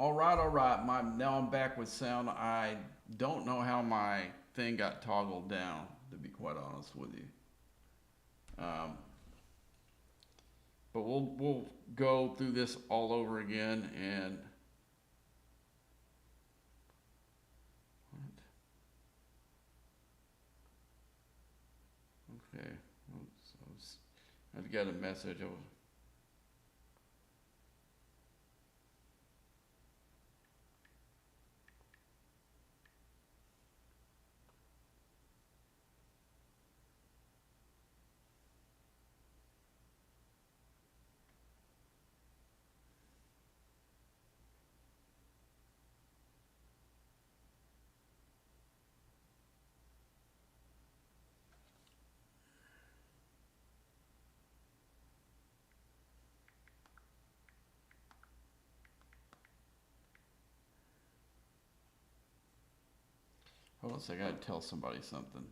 All right. Now I'm back with sound. I don't know how my thing got toggled down, to be quite honest with you. Um, but we'll go through this all over again. And okay, I've got a message. Hold on a second. I gotta tell somebody something.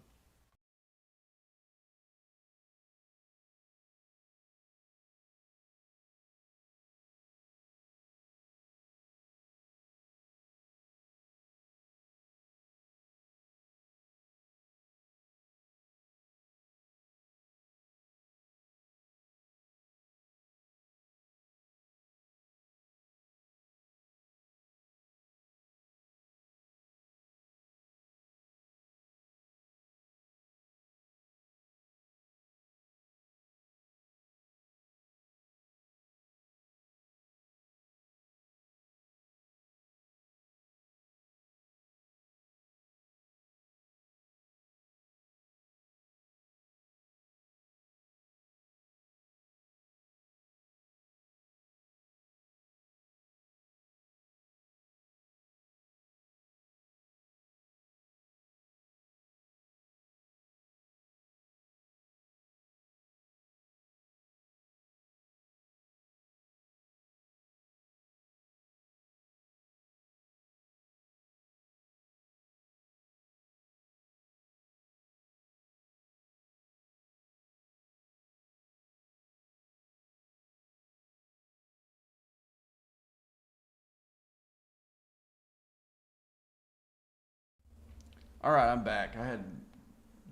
All right, I'm back. I had to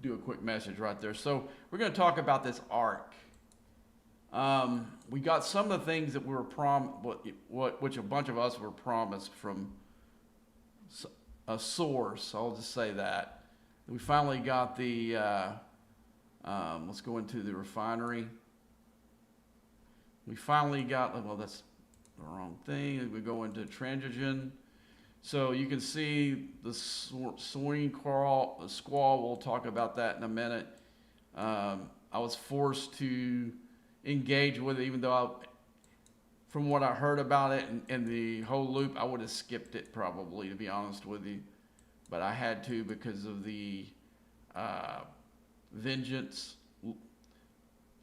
do a quick message right there. So we're gonna talk about this arc. We got some of the things that we were which a bunch of us were promised from a source. I'll just say that. We finally got the. Let's go into the refinery. We finally got. Well, that's the wrong thing. We go into Transigen. So you can see the swing crawl, the squall. We'll talk about that in a minute. I was forced to engage with it, even though from what I heard about it and the whole loop, I would have skipped it probably, to be honest with you. But I had to because of the uh, Vengeance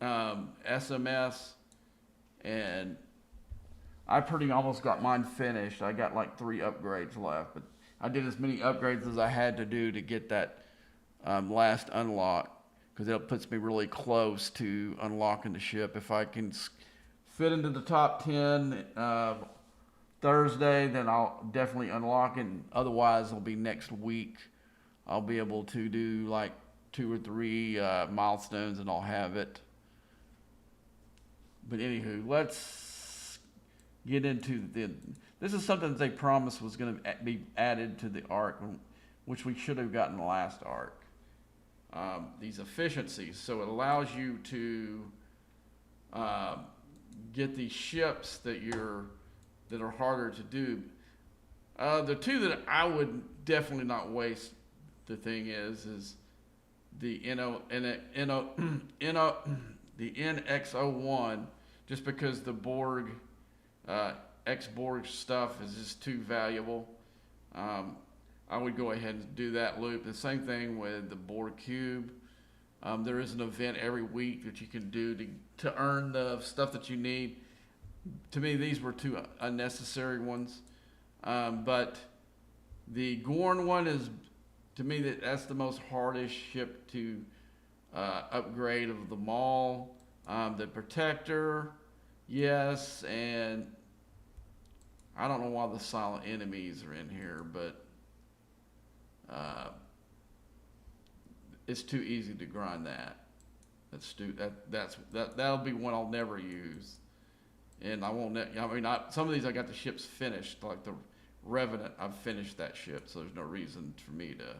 SMS, and I pretty almost got mine finished. I got like 3 upgrades left, but I did as many upgrades as I had to do to get that last unlock because it puts me really close to unlocking the ship. If I can fit into the top 10 Thursday, then I'll definitely unlock it. Otherwise, it'll be next week. I'll be able to do like 2 or 3 milestones and I'll have it. But anywho, let's get into the. This is something that they promised was going to be added to the arc, which we should have gotten the last arc. These efficiencies, so it allows you to uh, get these ships that are harder to do. The two that I would definitely not waste. The thing is the the NX01, just because the Borg X-Borg stuff is just too valuable. Um, I would go ahead and do that loop. The same thing with the Borg Cube. There is an event every week that you can do to earn the stuff that you need. To me, these were 2 unnecessary ones. But the Gorn one is, to me, that's the most hardest ship to upgrade of them all. The Protector, yes, and I don't know why the silent enemies are in here, but it's too easy to grind that. That'll be one I'll never use, and I won't. Some of these I got the ships finished, like the Revenant. I've finished that ship, so there's no reason for me to.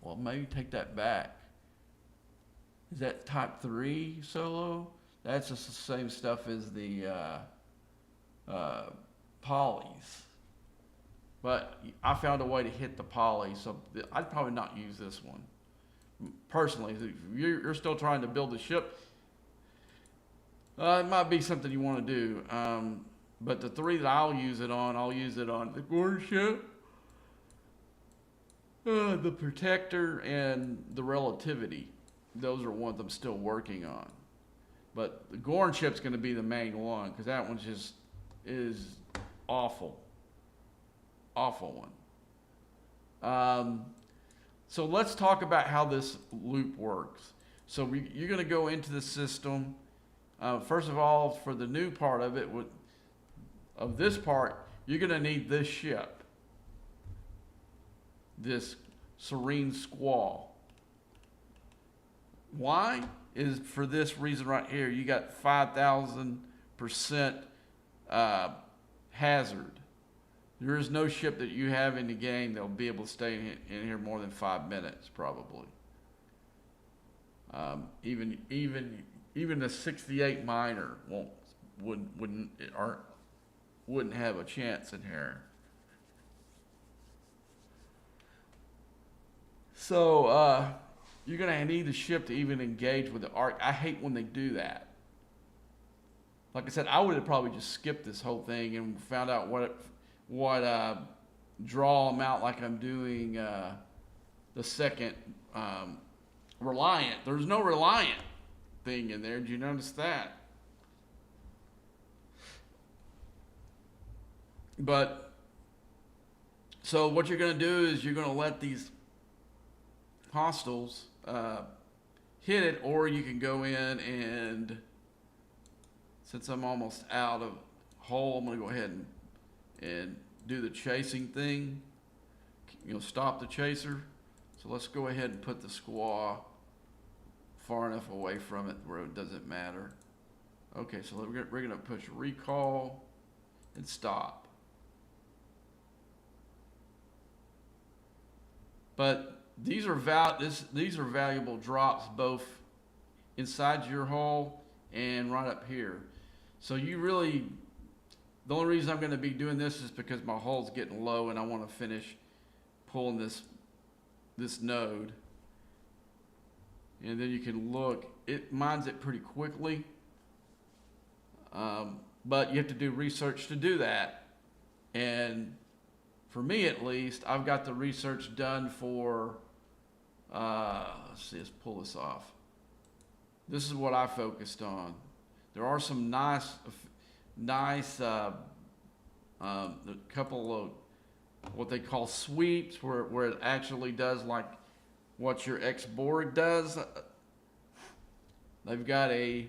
Well, maybe take that back. Is that Type 3 solo? That's just the same stuff as the polys. But I found a way to hit the poly, so I'd probably not use this one. Personally, if you're still trying to build a ship, it might be something you want to do. But the three that I'll use it on the Gorn ship, the Protector, and the Relativity. Those are ones I'm still working on. But the Gorn ship's going to be the main one, because that one just is awful. Awful one. So let's talk about how this loop works. So you're going to go into the system. First of all, for the new part of it, of this part, you're going to need this ship. This Serene Squall. Why? Is for this reason right here. You got 5,000% hazard. There is no ship that you have in the game that will be able to stay in here more than 5 minutes, probably. Even the 68 miner wouldn't have a chance in here. So you're gonna need the ship to even engage with the arc. I hate when they do that. Like I said, I would have probably just skipped this whole thing and found out what draw them out like I'm doing the second Reliant. There's no Reliant thing in there. Did you notice that? But so what you're going to do is you're going to let these hostiles hit it, or you can go in and, since I'm almost out of hull, I'm going to go ahead and do the chasing thing. Stop the chaser. So let's go ahead and put the squaw far enough away from it where it doesn't matter. Okay, so we're going to push recall and stop. But these are valuable drops both inside your hull and right up here. So the only reason I'm going to be doing this is because my hull's getting low and I want to finish pulling this node. And then you can look, it mines it pretty quickly. But you have to do research to do that. And for me at least, I've got the research done for, let's see, let's pull this off. This is what I focused on. There are some nice a couple of what they call sweeps where it actually does like what your X-Borg does. They've got a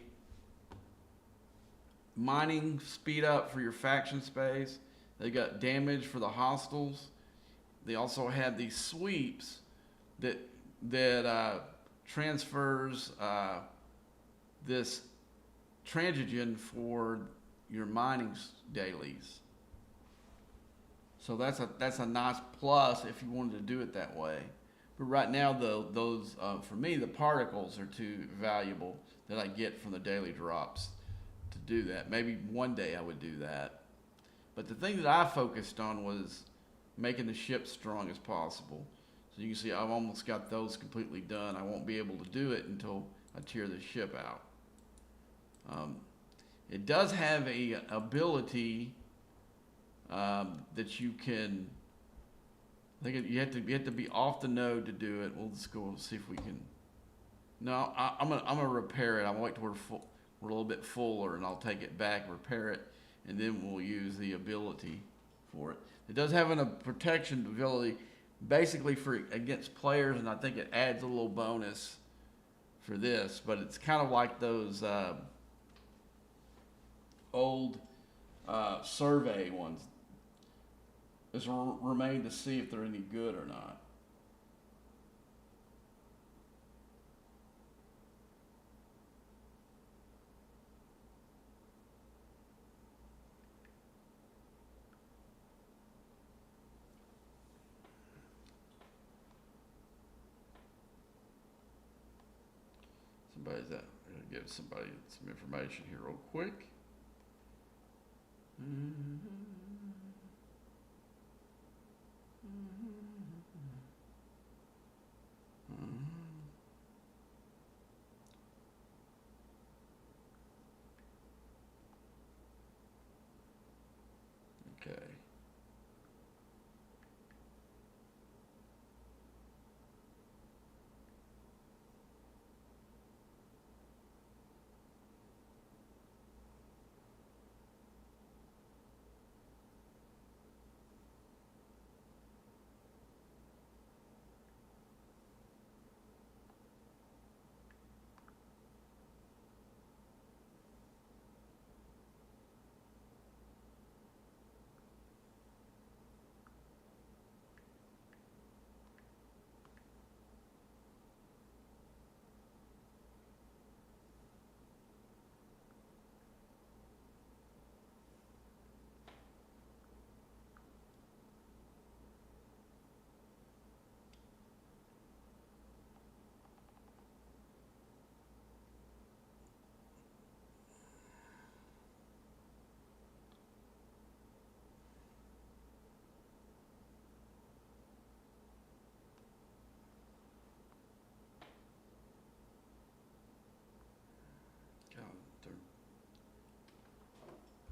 mining speed up for your faction space. They got damage for the hostiles. They also have these sweeps that transfers this transigen for your mining dailies. So that's a nice plus if you wanted to do it that way. But right now, those for me, the particles are too valuable that I get from the daily drops to do that. Maybe one day I would do that. But the thing that I focused on was making the ship strong as possible. So you can see I've almost got those completely done. I won't be able to do it until I tear the ship out. It does have a ability that you can. I think you have to be off the node to do it. We'll just go see if we can. No, I'm gonna repair it. I'm gonna wait till we're a little bit fuller, and I'll take it back, repair it, and then we'll use the ability for it. It does have a protection ability, basically for against players, and I think it adds a little bonus for this. But it's kind of like those old survey ones. It's remain to see if they're any good or not. Somebody's that. I'm gonna give somebody some information here real quick. Okay.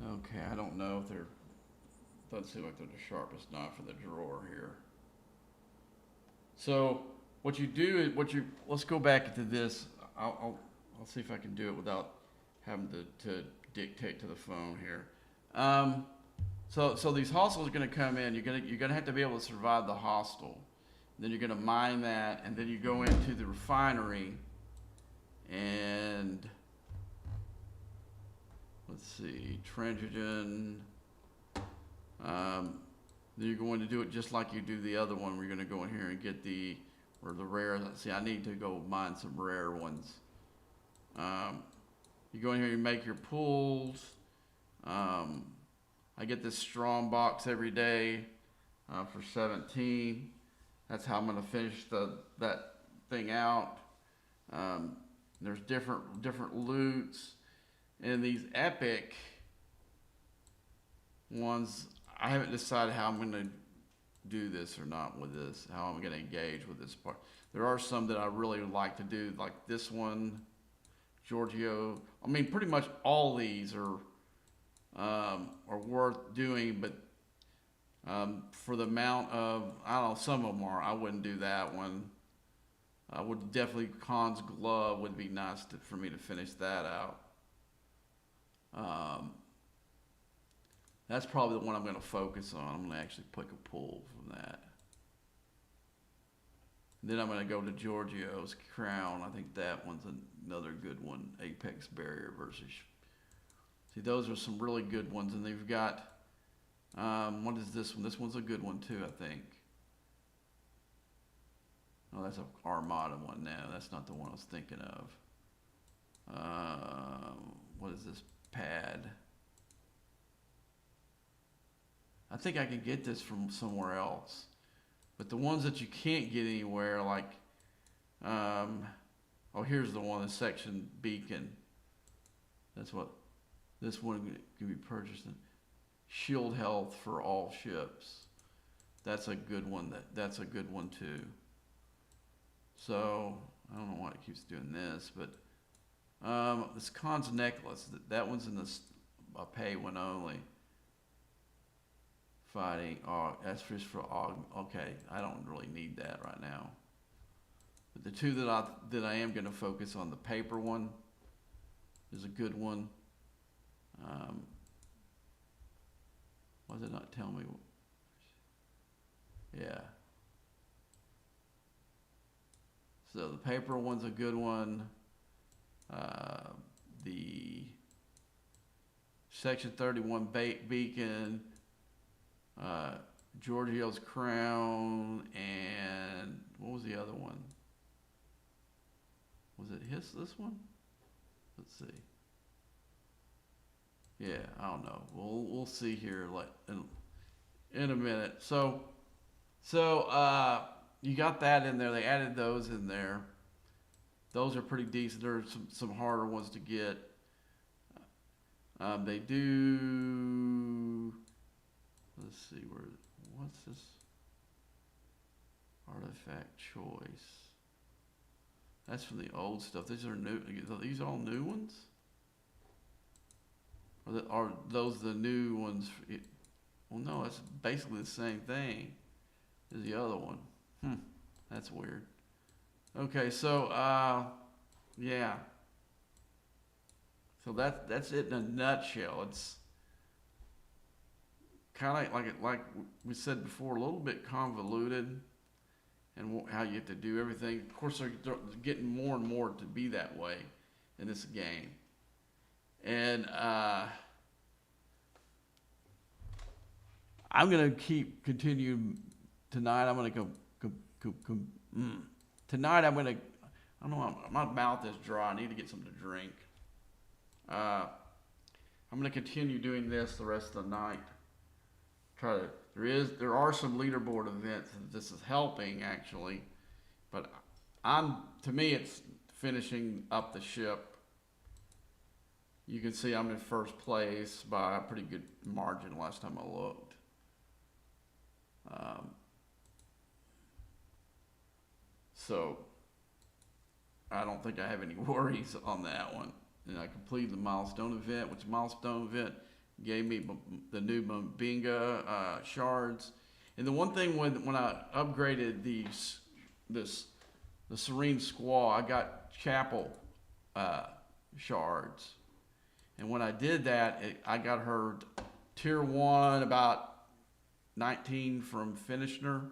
Okay, I don't know if they're, doesn't seem like they're the sharpest knife in the drawer here. So what you do is let's go back into this. I'll see if I can do it without having to dictate to the phone here. So these hostiles are going to come in. You're gonna have to be able to survive the hostile. Then you're going to mine that, and then you go into the refinery, and let's see, Trendgen. Then you're going to do it just like you do the other one. We're going to go in here and get the rare. See, I need to go mine some rare ones. You go in here, you make your pulls. I get this strong box every day for 17. That's how I'm going to finish that thing out. There's different loots, and these epic ones. I haven't decided how I'm going to do this or not with this. How I'm going to engage with this part. There are some that I really would like to do, like this one, Giorgio. I mean, pretty much all these are worth doing, but for the amount of, I don't know, some of them are. I wouldn't do that one. I would definitely, Khan's Glove would be nice for me to finish that out. That's probably the one I'm going to focus on. I'm going to actually pick a pull from that. Then I'm going to go to Giorgio's Crown. I think that one's another good one. Apex Barrier versus. See, those are some really good ones. And they've got, what is this one? This one's a good one too, I think. Oh, that's an Armada one now. That's not the one I was thinking of. What is this pad? I think I can get this from somewhere else. But the ones that you can't get anywhere, like, oh, here's the one, the section beacon. That's what this one can be purchased in. Shield health for all ships. That's a good one. That's a good one too. So I don't know why it keeps doing this, but this Khan's necklace. That one's in this a pay one only. Fighting. Oh, that's just for okay. I don't really need that right now. But the two that I am going to focus on, the paper one is a good one. Why did it not tell me? Yeah. So the paper one's a good one. The Section 31 Beacon, Giorgio's Crown, and what was the other one? Was it this one? Let's see. Yeah, I don't know. We'll see here like in a minute. So you got that in there. They added those in there. Those are pretty decent. There are some harder ones to get. They do. Let's see what's this artifact choice? That's from the old stuff. These are new. Are these all new ones? Are those the new ones? Well, no, it's basically the same thing as the other one. That's weird. Okay, so yeah. So that's it in a nutshell. It's kind of like we said before, a little bit convoluted, and how you have to do everything. Of course, they're getting more and more to be that way in this game, and I'm gonna continue tonight. I'm gonna go tonight. I don't know. My mouth is dry. I need to get something to drink. I'm gonna continue doing this the rest of the night. There are some leaderboard events that this is helping actually, but to me it's finishing up the ship. You can see I'm in first place by a pretty good margin last time I looked. So I don't think I have any worries on that one. And I completed the milestone event, which milestone event gave me the new Mbinga shards. And the one thing when I upgraded the Serene Squaw, I got Chapel shards. And when I did that, I got her tier 1 about 19 from Finisher.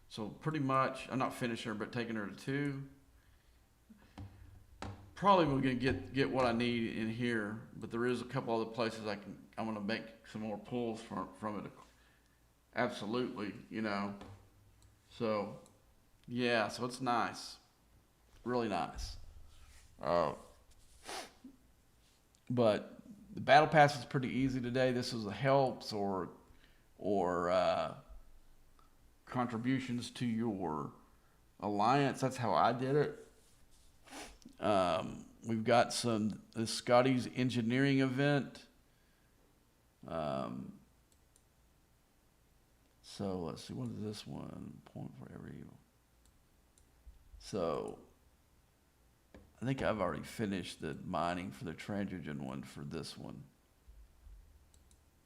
So pretty much, I'm not Finisher, but taking her to 2. Probably gonna get what I need in here, but there is a couple other places I'm gonna make some more pulls from it. Absolutely, So, yeah, so it's nice, really nice. But the battle pass is pretty easy today. This is the helps or contributions to your alliance. That's how I did it. We've got the Scotty's engineering event. So let's see, what is this one? Point for every. So I think I've already finished the mining for the Transigen one for this one.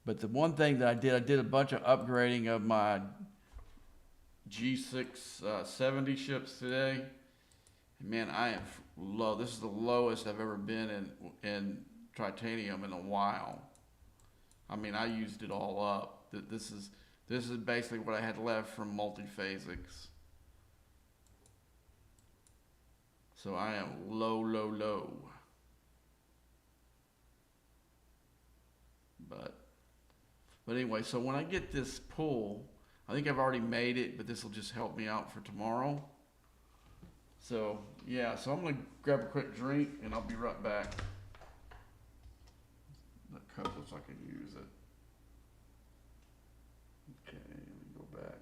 But the one thing that I did a bunch of upgrading of my G670 ships today. Man, I am low. This is the lowest I've ever been in titanium in a while. I mean, I used it all up. This is basically what I had left from multiphasics. So I am low. But anyway, so when I get this pull, I think I've already made it, but this will just help me out for tomorrow. So, yeah, so I'm going to grab a quick drink, and I'll be right back. The cup looks like I can use it. Okay, let me go back.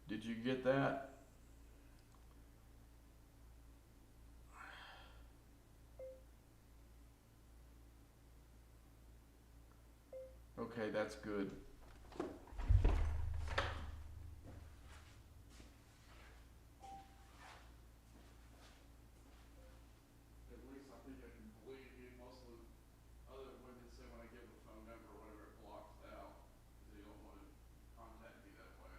Did you get that? Okay, that's good. At least I think I can believe you. Most of the other women say when I give the phone number or whatever, it blocks it out because they don't want to contact me that way.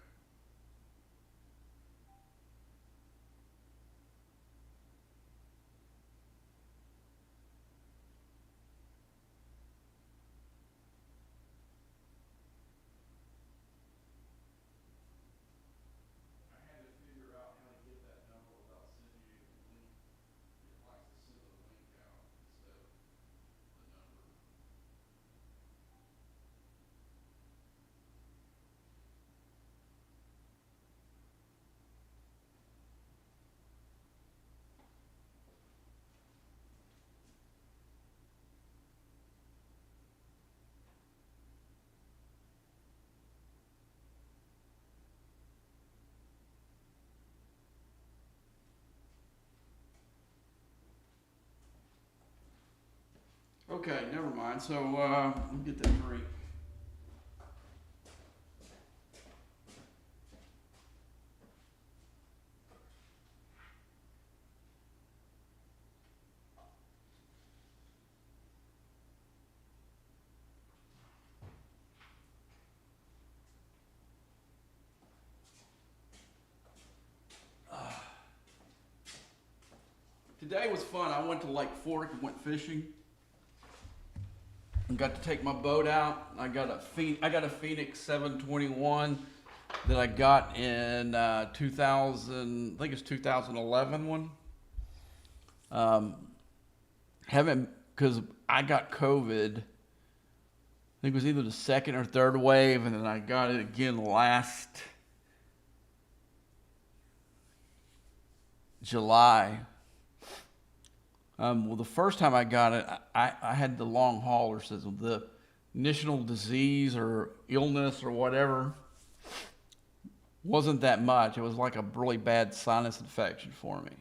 Okay, never mind. So, let me get that drink. Today was fun. I went to Lake Fork and went fishing. And got to take my boat out. I got a Phoenix 721 that I got in 2000. I think it's 2011 one. Haven't, because I got COVID. I think it was either the second or third wave, and then I got it again last July. Well, the first time I got it, I had the long hauler system. The initial disease or illness or whatever wasn't that much. It was like a really bad sinus infection for me.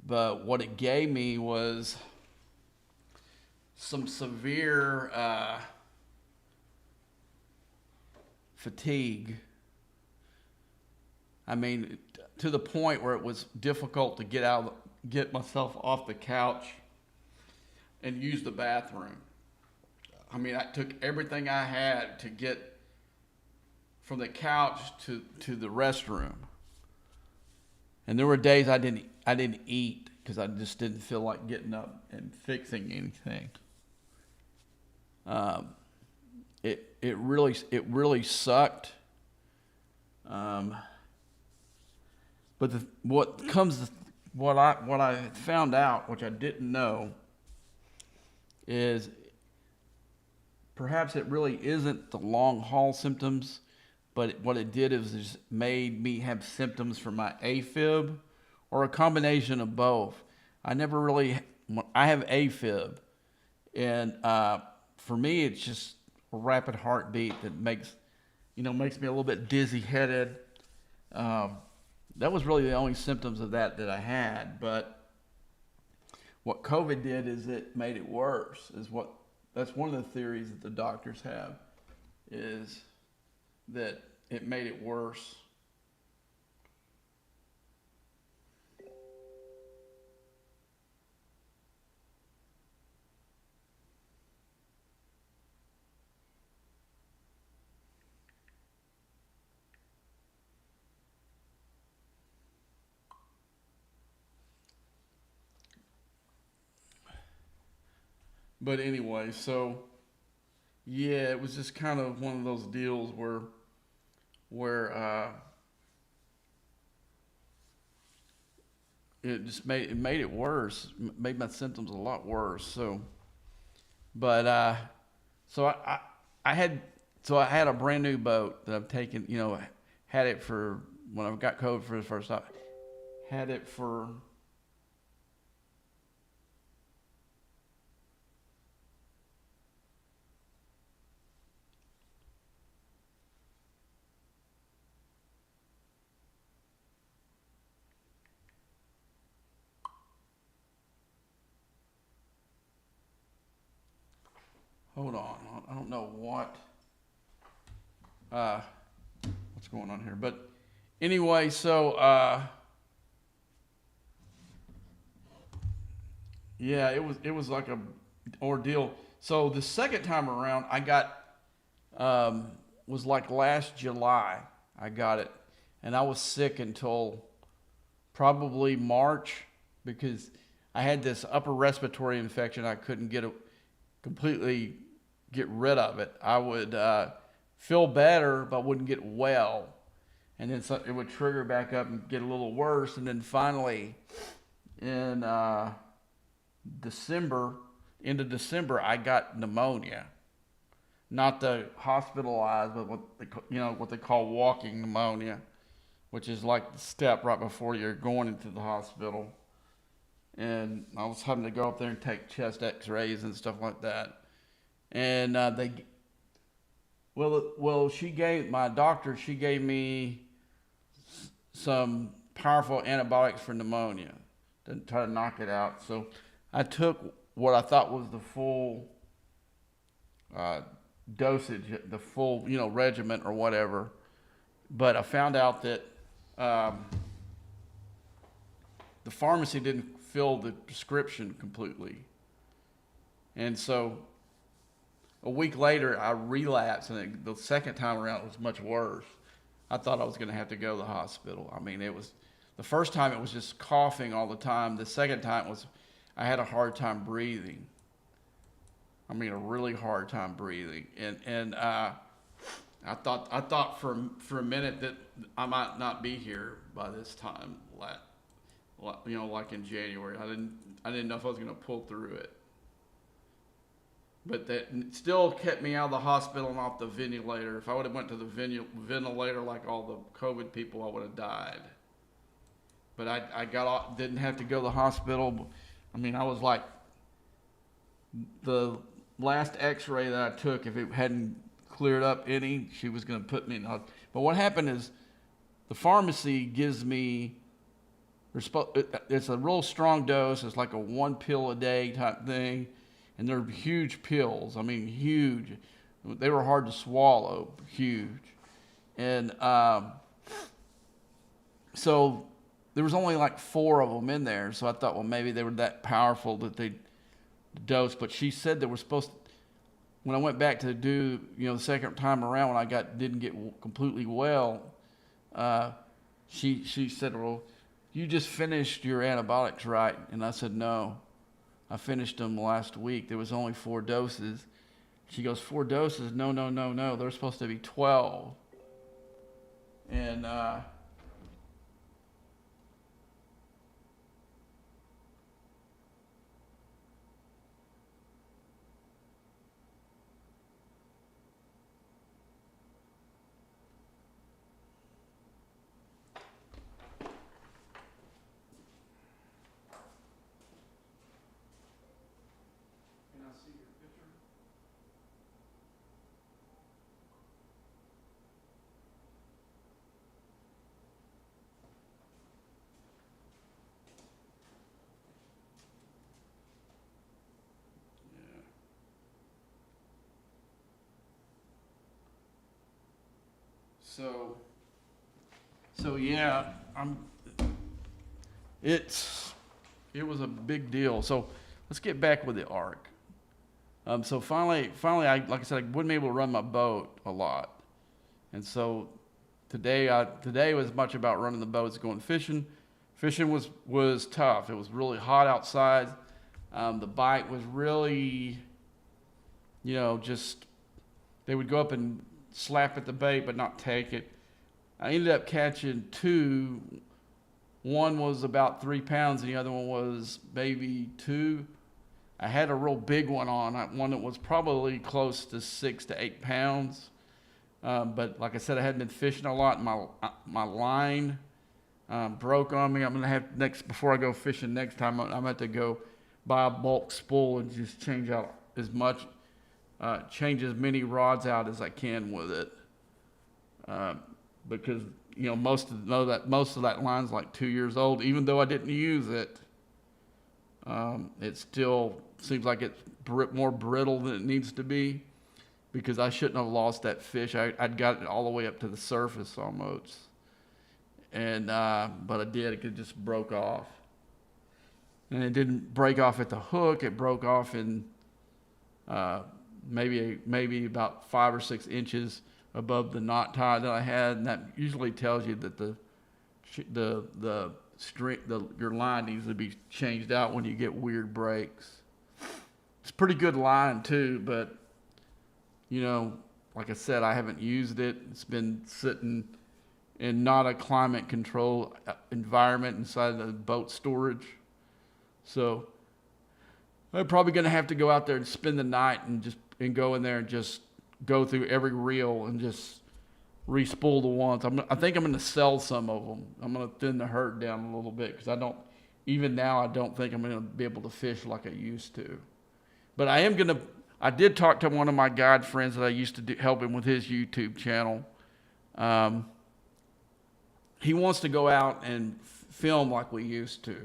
But what it gave me was some severe fatigue. I mean, to the point where it was difficult to get myself off the couch and use the bathroom. I mean, I took everything I had to get from the couch to the restroom. And there were days I didn't eat because I just didn't feel like getting up and fixing anything. It really sucked. But what I found out, which I didn't know, is perhaps it really isn't the long haul symptoms, but what it did is just made me have symptoms for my AFib, or a combination of both. I have AFib, and for me it's just a rapid heartbeat that makes me a little bit dizzy headed. That was really the only symptoms of that I had. But what COVID did is it made it worse. That's one of the theories that the doctors have, is that it made it worse. But anyway, so yeah, it was just kind of one of those deals where it made it worse, made my symptoms a lot worse. So, but so I had a brand new boat that I've taken. Had it for when I got COVID for the first time. Had it for. Hold on, I don't know what's going on here, but anyway, so yeah, it was like a ordeal. So the second time around, I got was like last July. I got it, and I was sick until probably March, because I had this upper respiratory infection. I couldn't completely get rid of it. I would feel better, but wouldn't get well. And then it would trigger back up and get a little worse. And then finally, in end of December, I got pneumonia. Not the hospitalized, but what they call walking pneumonia, which is like the step right before you're going into the hospital. And I was having to go up there and take chest X-rays and stuff like that. And my doctor gave me some powerful antibiotics for pneumonia to try to knock it out. So I took what I thought was the full uh, dosage, the full, regiment or whatever. But I found out that um, the pharmacy didn't fill the prescription completely. And so a week later, I relapsed, and the second time around it was much worse. I thought I was going to have to go to the hospital. I mean, it was the first time it was just coughing all the time. The second time was I had a hard time breathing. I mean, a really hard time breathing, and I thought for a minute that I might not be here by this time. Like in January, I didn't know if I was going to pull through it. But that still kept me out of the hospital and off the ventilator. If I would have went to the ventilator like all the COVID people, I would have died. But I got off, didn't have to go to the hospital. I mean, I was like, the last X-ray that I took, if it hadn't cleared up any, she was going to put me in the hospital. But what happened is, the pharmacy gives me, it's a real strong dose. It's like a 1 pill a day type thing. And they're huge pills. I mean, huge. They were hard to swallow, huge. And so there was only like 4 of them in there. So I thought, well, maybe they were that powerful that they dose. But she said they were supposed to, when I went back to do, the second time around when I didn't get completely well, she said, well, you just finished your antibiotics, right? And I said, no. I finished them last week. There was only 4 doses. She goes, 4 doses? No. They're supposed to be 12. And So yeah, it was a big deal. So let's get back with the ARC. So finally, like I said, I wasn't able to run my boat a lot, and so today was much about running the boats, going fishing. Fishing was tough. It was really hot outside. The bite was really, just they would go up and slap at the bait but not take it. I ended up catching 2. One was about 3 pounds and the other one was maybe 2. I had a real big one on, one that was probably close to 6 to 8 pounds. But like I said, I hadn't been fishing a lot. My line broke on me. I'm gonna have before I go fishing next time. I'm gonna have to go buy a bulk spool and just change as many rods out as I can with it. Because most of that line's like 2 years old. Even though I didn't use it, it still seems like it's more brittle than it needs to be. Because I shouldn't have lost that fish. I'd got it all the way up to the surface almost, and but I did. It just broke off, and it didn't break off at the hook. It broke off in maybe about 5 or 6 inches above the knot tie that I had, and that usually tells you that your line needs to be changed out when you get weird breaks. It's a pretty good line too, but like I said, I haven't used it. It's been sitting in not a climate control environment inside the boat storage. So I'm probably going to have to go out there and spend the night and go in there and just go through every reel and just re-spool the ones. I think I'm going to sell some of them. I'm going to thin the herd down a little bit because I don't think I'm going to be able to fish like I used to. But I did talk to one of my guide friends that I used to help him with his YouTube channel. He wants to go out and film like we used to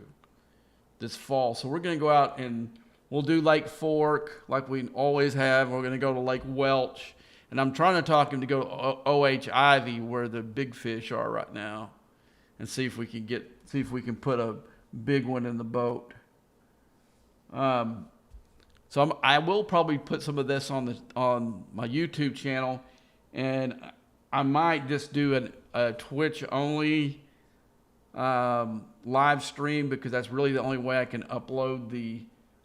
this fall. So we're going to go out and we'll do Lake Fork like we always have. We're going to go to Lake Welch. And I'm trying to talk him to go to OH Ivy where the big fish are right now and see if we can put a big one in the boat. So I will probably put some of this on my YouTube channel, and I might just do a Twitch only live stream because that's really the only way I can upload the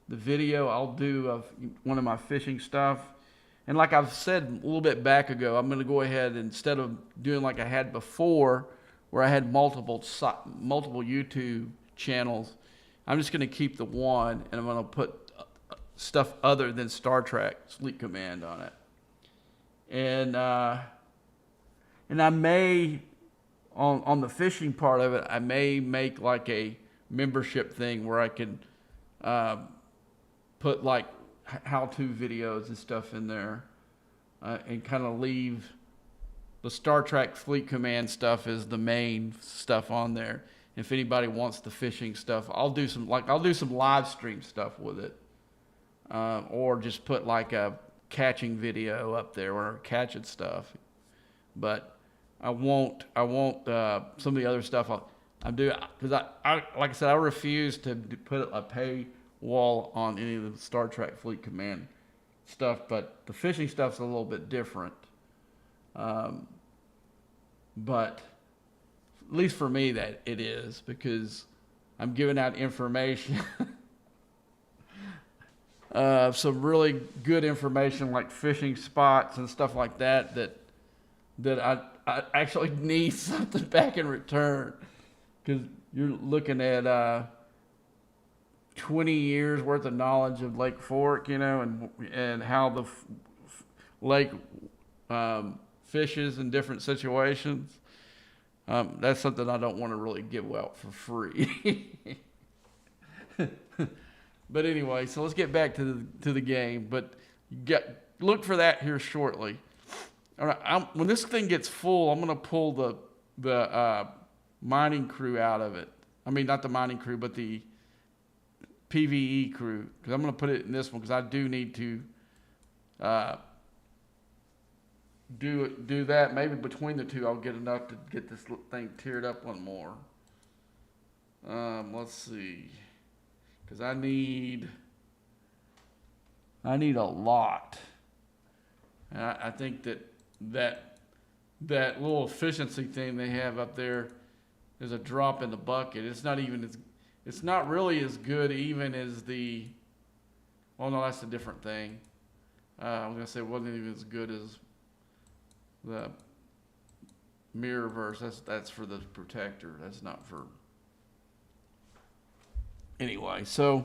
video. I'll do of one of my fishing stuff. And like I've said a little bit back ago, I'm going to go ahead, instead of doing like I had before, where I had multiple YouTube channels, I'm just going to keep the one, and I'm going to put stuff other than Star Trek Fleet Command on it. And I may, on the fishing part of it, I may make like a membership thing where I can put like how-to videos and stuff in there, and kind of leave the Star Trek Fleet Command stuff as the main stuff on there. If anybody wants the fishing stuff, I'll do some live stream stuff with it, or just put like a catching video up there or catching stuff. But I won't some of the other stuff I'm doing, because I like I said, I refuse to put a paywall on any of the Star Trek Fleet Command stuff, but the fishing stuff's a little bit different. But at least for me that it is, because I'm giving out information, some really good information like fishing spots and stuff like that I actually need something back in return, because you're looking at 20 years worth of knowledge of Lake Fork, and how the lake fishes in different situations. That's something I don't want to really give out for free. But anyway, so let's get back to the game. But look for that here shortly. All right, when this thing gets full, I'm going to pull the mining crew out of it. I mean, not the mining crew, but the PVE crew, because I'm going to put it in this one, because I do need to do that. Maybe between the two, I'll get enough to get this thing tiered up one more. Let's see, because I need a lot. And I think that little efficiency thing they have up there is a drop in the bucket. It's not really as good even as the, well, no, that's a different thing. I was going to say it wasn't even as good as the Mirrorverse. That's for the protector. That's not for, anyway, so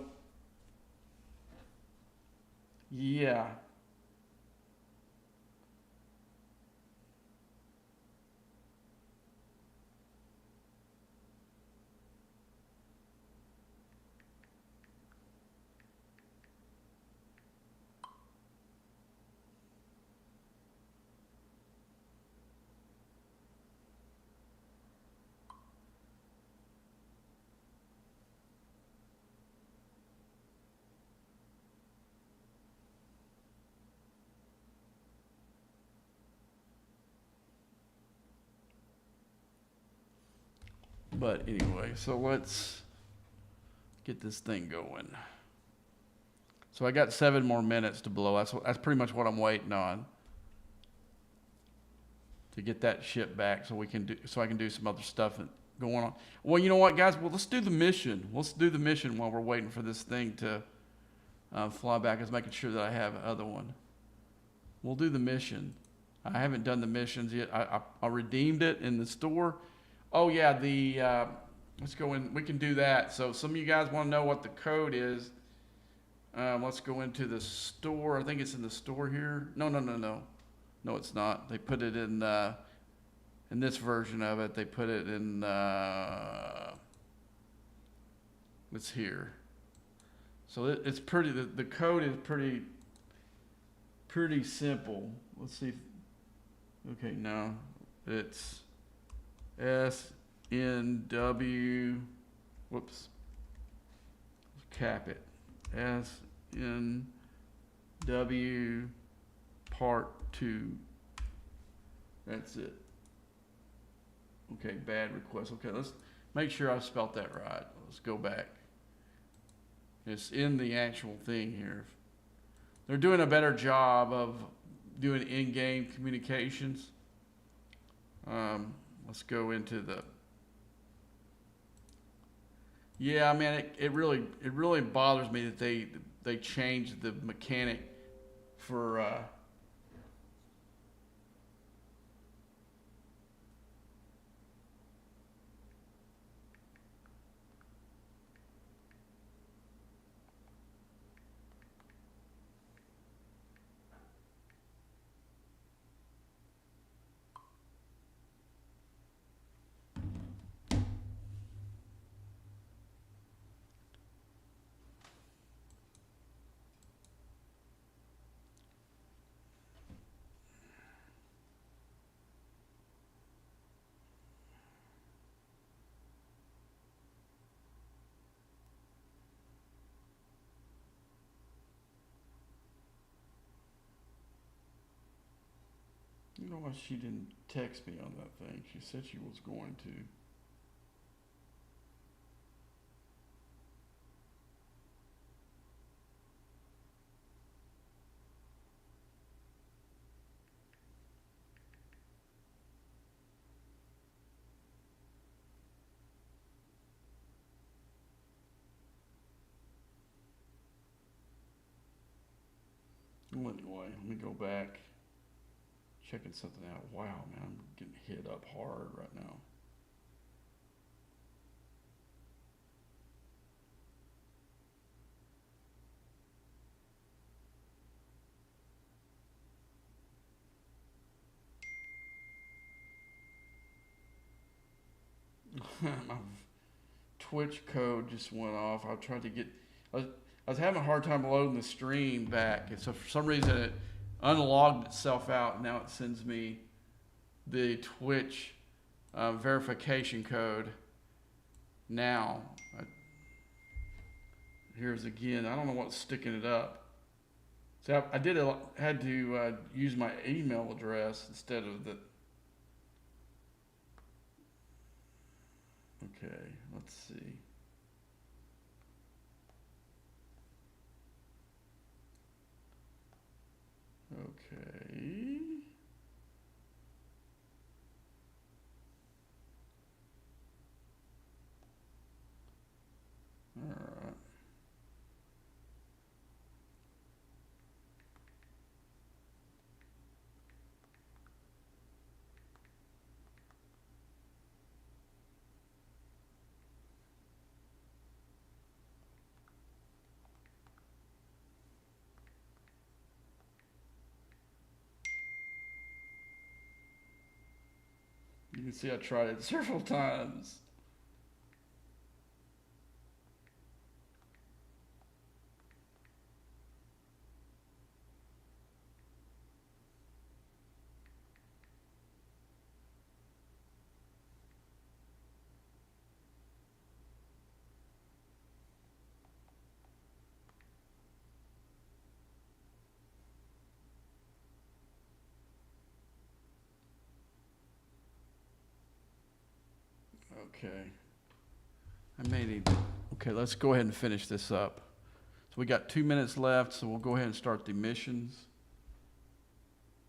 yeah. But anyway, so let's get this thing going. So I got 7 more minutes to blow. That's pretty much what I'm waiting on, to get that ship back so I can do some other stuff going on. Well, you know what, guys? Well, let's do the mission. Let's do the mission while we're waiting for this thing to fly back. I was making sure that I have another one. We'll do the mission. I haven't done the missions yet. I redeemed it in the store. Oh yeah, let's go in. We can do that. So some of you guys want to know what the code is. Let's go into the store. I think it's in the store here. No, it's not. They put it in this version of it. They put it in. It's here. So it's pretty. The code is pretty simple. Let's see. Okay, no, it's SNW, whoops, cap it, NW Part 2. That's it. Okay, bad request. Okay, let's make sure I spelt that right. Let's go back. It's in the actual thing here. They're doing a better job of doing in-game communications. Let's go into the. Yeah, I mean, it really bothers me that they changed the mechanic for. You know why she didn't text me on that thing? She said she was going to. Well, anyway, let me go back. Checking something out. Wow, man, I'm getting hit up hard right now. My Twitch code just went off. I tried to get. I was having a hard time loading the stream back, and so for some reason it unlogged itself out. And now it sends me the Twitch verification code. Now, here's again. I don't know what's sticking it up. So I had to use my email address instead of the. Okay, let's see. Okay. All right. You can see I tried it several times. Okay. I may need. Okay, let's go ahead and finish this up. So we got 2 minutes left, so we'll go ahead and start the missions.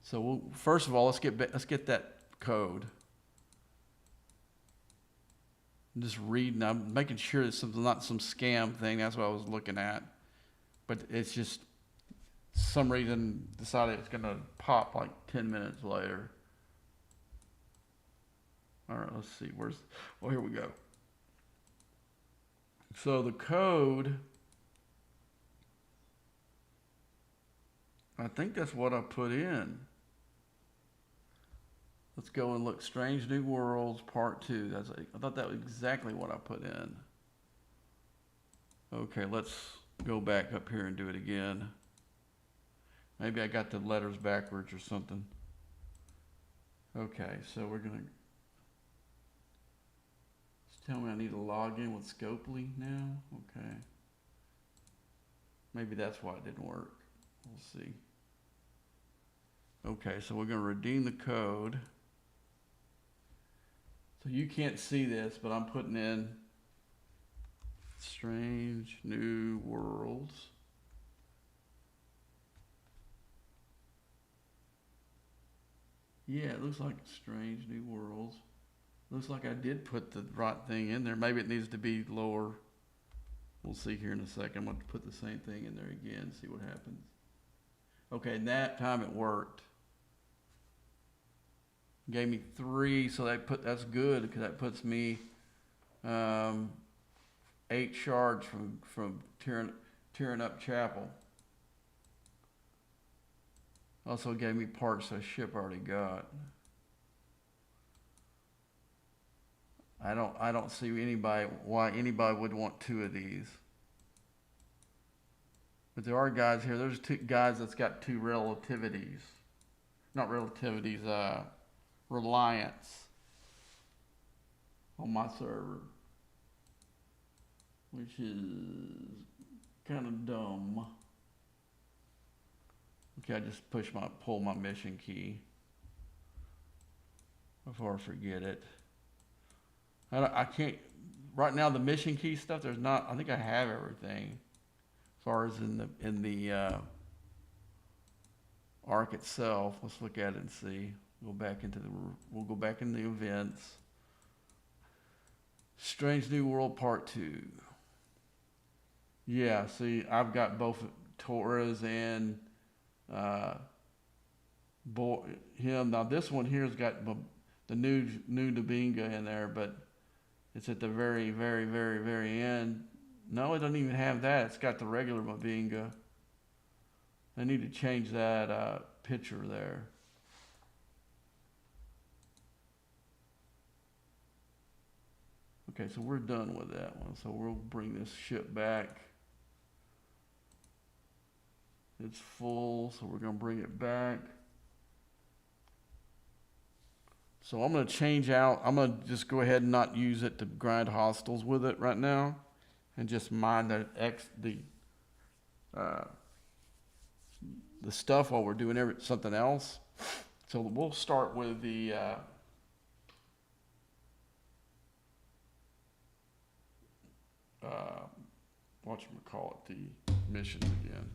So first of all, let's get that code. I'm just reading. I'm making sure it's not some scam thing. That's what I was looking at. But it's just some reason decided it's gonna pop like 10 minutes later. All right, let's see. Well, here we go. So the code, I think that's what I put in. Let's go and look. Strange New Worlds Part 2. I thought that was exactly what I put in. Okay, let's go back up here and do it again. Maybe I got the letters backwards or something. Okay, so we're gonna. Tell me I need to log in with Scopely now. Okay. Maybe that's why it didn't work. We'll see. Okay, so we're going to redeem the code. So you can't see this, but I'm putting in strange new worlds. Yeah, it looks like strange new worlds. Looks like I did put the right thing in there. Maybe it needs to be lower. We'll see here in a second. I'm going to put the same thing in there again, see what happens. Okay, and that time it worked. Gave me 3, so that's good because that puts me 8 shards from tearing up Chapel. Also gave me parts of ship I already got. I don't see why anybody would want 2 of these. But there are guys here. There's 2 guys that's got 2 relativities. Not relativities, reliance on my server, which is kind of dumb. Okay, I just pull my mission key before I forget it. I can't right now. The mission key stuff. There's not. I think I have everything as far as in the arc itself. Let's look at it and see. We'll go back into the events. Strange New World Part 2. Yeah, see, I've got both Torres and him. Now this one here's got the new Dubinga in there, but it's at the very, very, very, very end. No, it doesn't even have that. It's got the regular Mabinga. I need to change that picture there. Okay, so we're done with that one. So we'll bring this ship back. It's full, so we're going to bring it back. So I'm going to change out. I'm going to just go ahead and not use it to grind hostiles with it right now, and just mine the stuff while we're doing something else. So we'll start with the whatchamacallit, the missions again.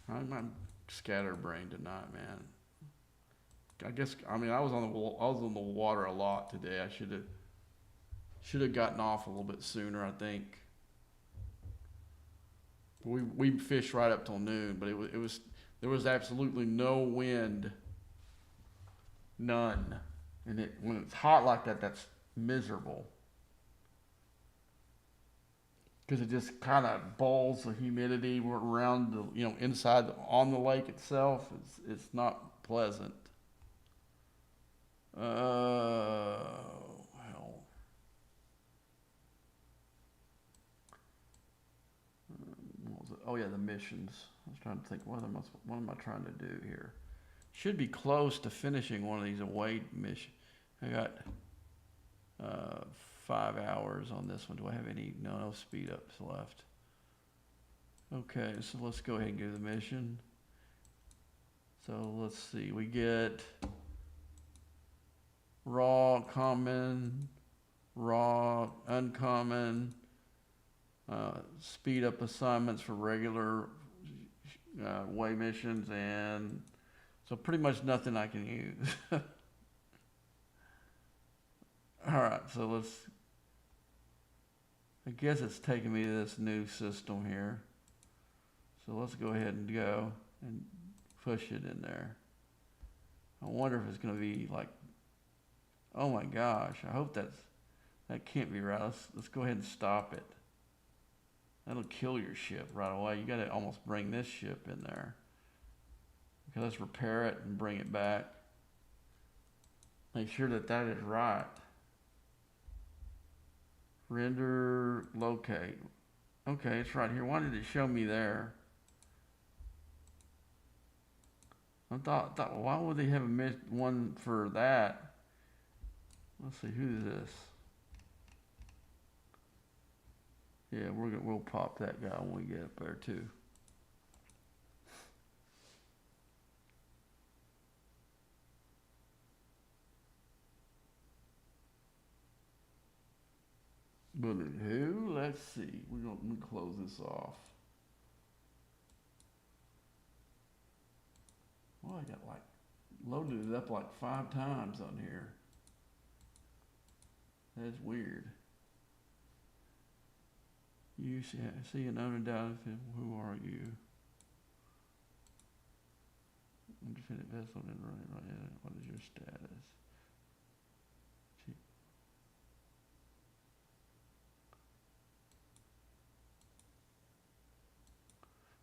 I'm scatterbrained tonight, man. I was on the water a lot today. I should have gotten off a little bit sooner, I think. We fished right up till noon, but there was absolutely no wind, none. And when it's hot like that, that's miserable. Because it just kind of balls the humidity around inside on the lake itself. It's not pleasant. Hell. What was it? Oh yeah, the missions. I was trying to think, what am I trying to do here? Should be close to finishing one of these away missions. I got 5 hours on this one. Do I have any? No speed ups left. Okay, so let's go ahead and do the mission. So let's see. We get raw, common, raw, uncommon, speed up assignments for regular way missions, and so pretty much nothing I can use. All right, so I guess it's taking me to this new system here. So let's go ahead and go and push it in there. I wonder if it's going to be like, oh my gosh, I hope that can't be right. Let's go ahead and stop it. That'll kill your ship right away. You got to almost bring this ship in there. Okay, let's repair it and bring it back. Make sure that is right. Render, locate. Okay, it's right here. Why did it show me there? I thought, well, why would they have one for that? Let's see, who's this? Yeah, we'll pop that guy when we get up there too. But who? Let's see. We're gonna close this off. Well, I got like loaded it up like 5 times on here. That's weird. You see an undoubted. Who are you? Independent vessel didn't right. What is your status?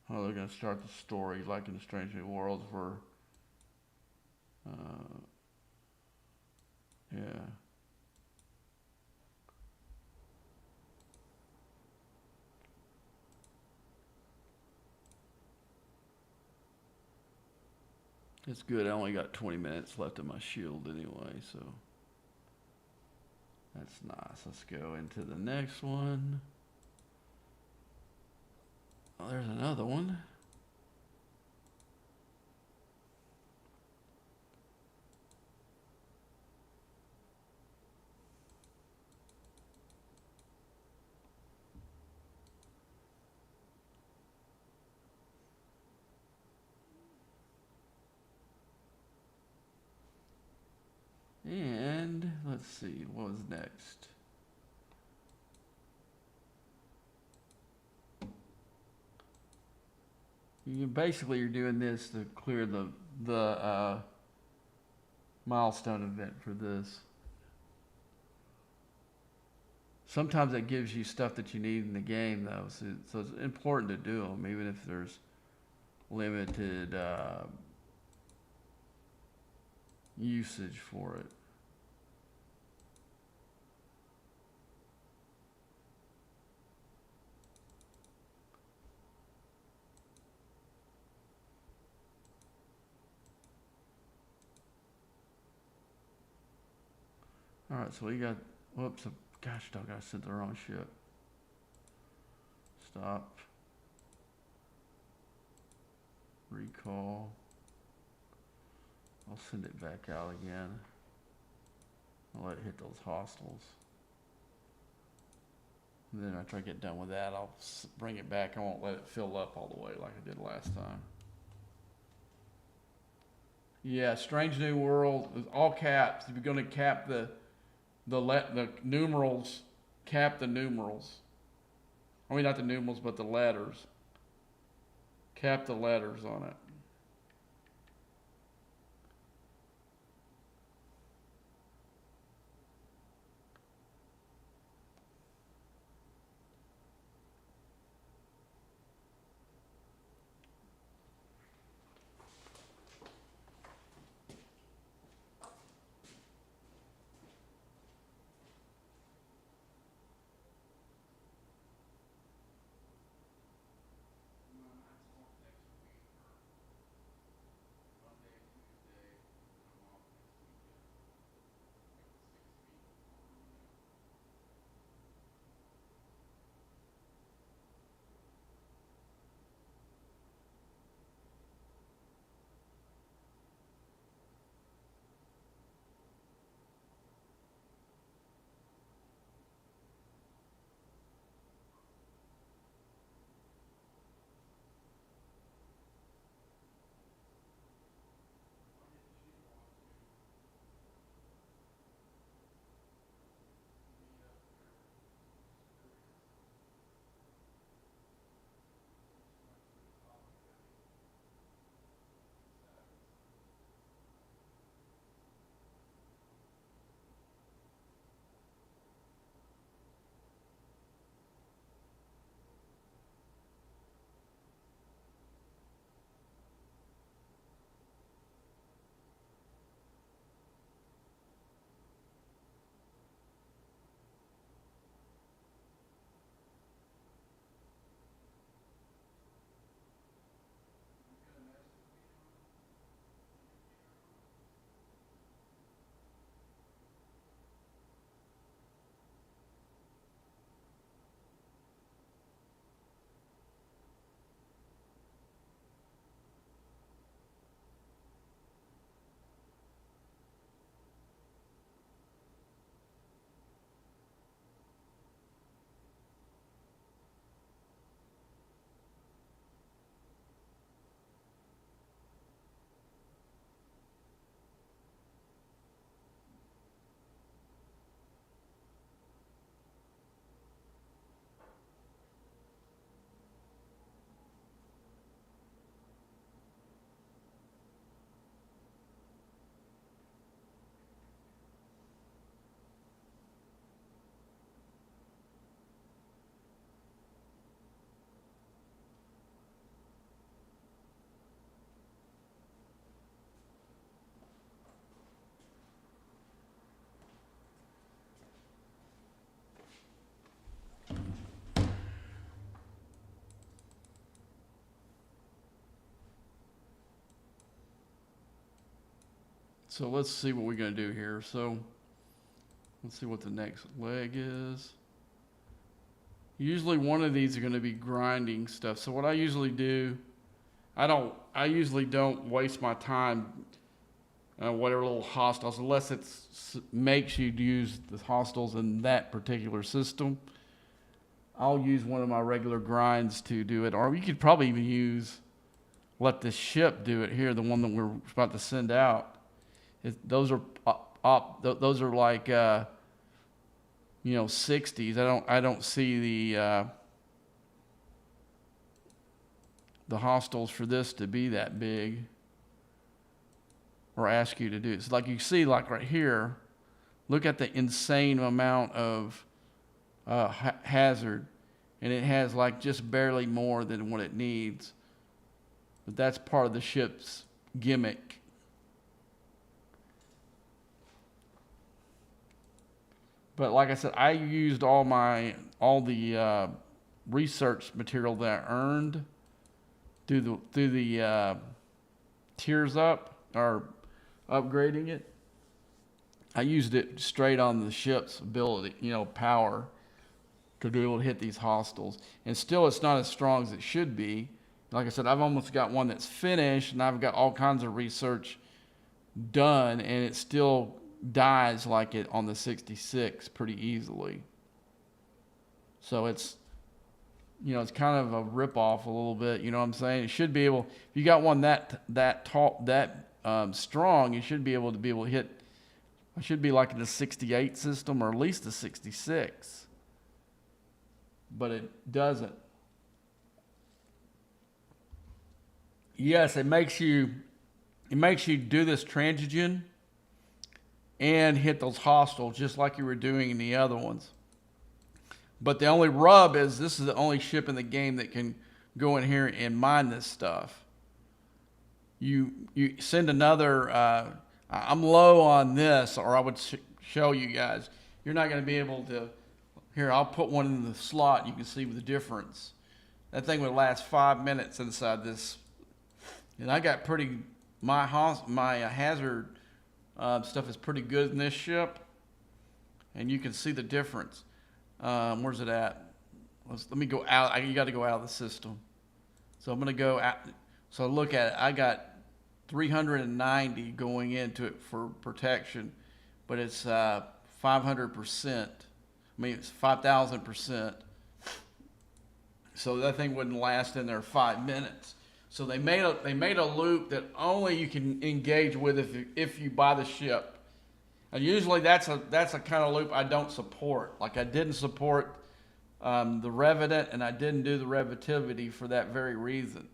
Oh, they're gonna start the story like in the Strange New Worlds where, yeah. It's good. I only got 20 minutes left of my shield anyway, so that's nice. Let's go into the next one. Oh, there's another one. And let's see, what was next? Basically, you're doing this to clear the milestone event for this. Sometimes it gives you stuff that you need in the game, though, so it's important to do them, even if there's limited usage for it. All right, so we got. Whoops! Gosh, dog! I sent the wrong ship. Stop. Recall. I'll send it back out again. I'll let it hit those hostiles. And then after I get done with that, I'll bring it back. I won't let it fill up all the way like I did last time. Yeah, Strange New World is all caps. If you're going to cap the numerals, cap the numerals. I mean, not the numerals, but the letters. Cap the letters on it. So let's see what we're going to do here. So let's see what the next leg is. Usually one of these are going to be grinding stuff. So what I usually do, I usually don't waste my time whatever little hostiles, unless it makes you use the hostiles in that particular system. I'll use one of my regular grinds to do it, or you could probably even let the ship do it here, the one that we're about to send out. Those are those are like 60s. I don't see the hostiles for this to be that big, or ask you to do it. So like you see, like right here, look at the insane amount of hazard, and it has like just barely more than what it needs. But that's part of the ship's gimmick. But like I said, I used all the research material that I earned through the tiers up, or upgrading it. I used it straight on the ship's ability, power, to be able to hit these hostiles. And still, it's not as strong as it should be. Like I said, I've almost got one that's finished, and I've got all kinds of research done, and it still dies like it on the 66 pretty easily. So it's kind of a rip-off a little bit, you know what I'm saying? It should be able, if you got one that tall, strong, you should be able to hit, it should be like in the 68 system, or at least the 66. But it doesn't. Yes, it makes you do this transigen and hit those hostiles just like you were doing in the other ones. But the only rub is this is the only ship in the game that can go in here and mine this stuff. You send another, I'm low on this, or I would show you guys. You're not going to be able to, here, I'll put one in the slot. You can see the difference. That thing would last 5 minutes inside this. And I got my hazard stuff is pretty good in this ship. And you can see the difference. Where's it at? Let me go out. You got to go out of the system. So I'm going to go out. So look at it. I got 390 going into it for protection, but it's 500%. I mean, it's 5,000%. So that thing wouldn't last in there 5 minutes. So they made a loop that only you can engage with if you buy the ship. And usually that's a kind of loop I don't support. Like I didn't support the Revenant, and I didn't do the Revitivity for that very reason.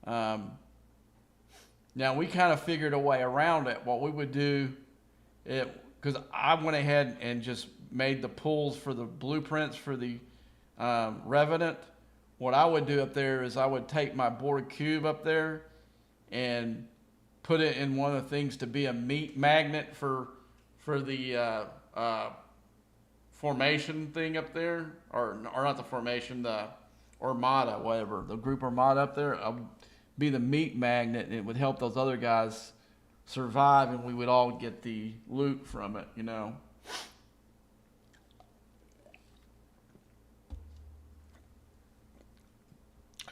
Now we kind of figured a way around it. What we would do, because I went ahead and just made the pulls for the blueprints for the Revenant. What I would do up there is I would take my board cube up there and put it in one of the things to be a meat magnet for the formation thing up there, or not the formation, the Armada, whatever, the group Armada up there. I'll be the meat magnet, and it would help those other guys survive, and we would all get the loot from it,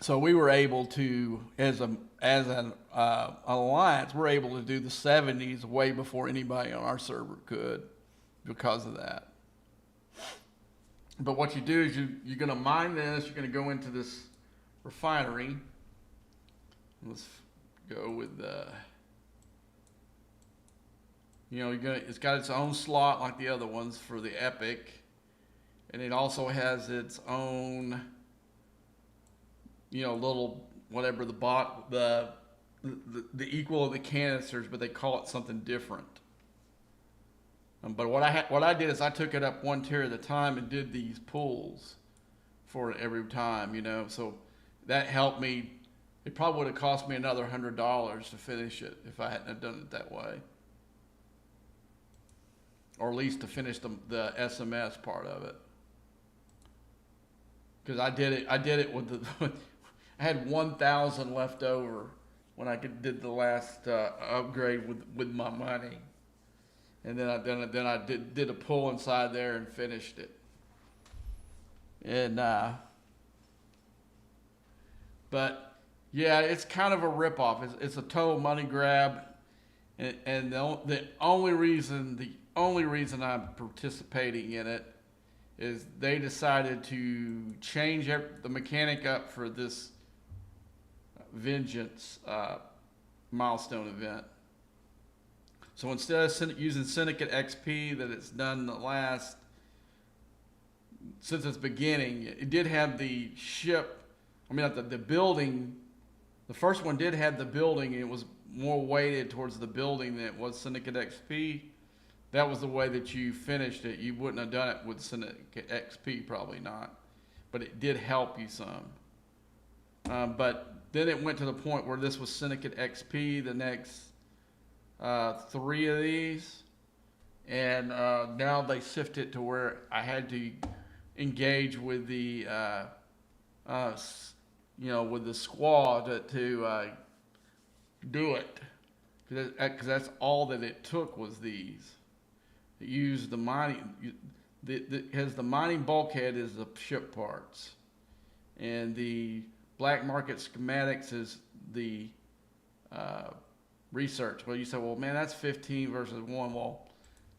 So we were able to, as an alliance, we're able to do the 70s way before anybody on our server could, because of that. But what you do is you're going to mine this. You're going to go into this refinery. Let's go with it's got its own slot like the other ones for the Epic, and it also has its own, little whatever the equal of the canisters, but they call it something different. But what I did is I took it up one tier at a time and did these pulls for it every time, So that helped me. It probably would have cost me another $100 to finish it if I hadn't have done it that way, or at least to finish the SMS part of it. Because I did it with I had 1,000 left over when I did the last upgrade with my money, and then I did a pull inside there and finished it. And but yeah, it's kind of a ripoff. It's a total money grab, and the only reason I'm participating in it is they decided to change the mechanic up for this Vengeance milestone event. So instead of using Syndicate XP that it's done since its beginning, it did have the ship. I mean, the building. The first one did have the building. And it was more weighted towards the building than it was Syndicate XP. That was the way that you finished it. You wouldn't have done it with Syndicate XP, probably not. But it did help you some. But then it went to the point where this was Syndicate XP, the next 3 of these. And now they sifted to where I had to engage with the, with the squad to do it. Because that's all that it took was these. It used the mining, the mining bulkhead is the ship parts. And the black market schematics is the research. Well, you say, well, man, that's 15 versus 1. Well,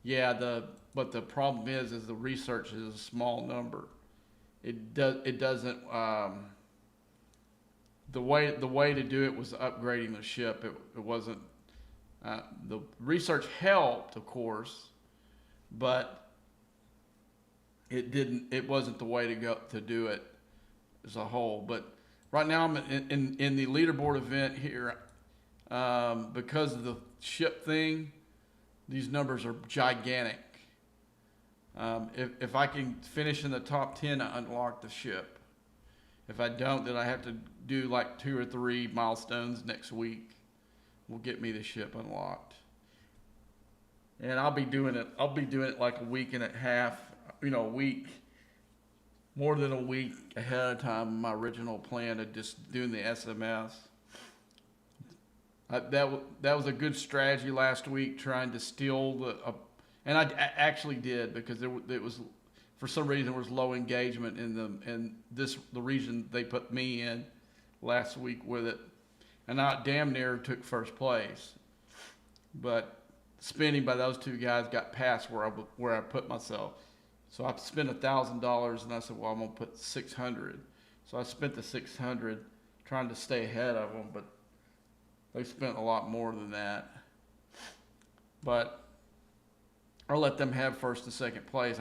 yeah, but the problem is the research is a small number. It doesn't. The way to do it was upgrading the ship. It wasn't. The research helped, of course, but it didn't. It wasn't the way to go to do it as a whole. But right now I'm in the leaderboard event here because of the ship thing. These numbers are gigantic. If I can finish in the top 10, I unlock the ship. If I don't, then I have to do like 2 or 3 milestones next week. Will get me the ship unlocked. And I'll be doing it like a week and a half, a week, more than a week ahead of time. My original plan of just doing the SMS. That was a good strategy last week, trying to steal and I actually did, because it was, for some reason, there was low engagement in the region they put me in last week with it, and I damn near took first place, but spending by those 2 guys got past where I put myself. So I spent $1,000, and I said, well, I'm gonna put 600. So I spent the 600 trying to stay ahead of them, but they spent a lot more than that. But I'll let them have first and second place.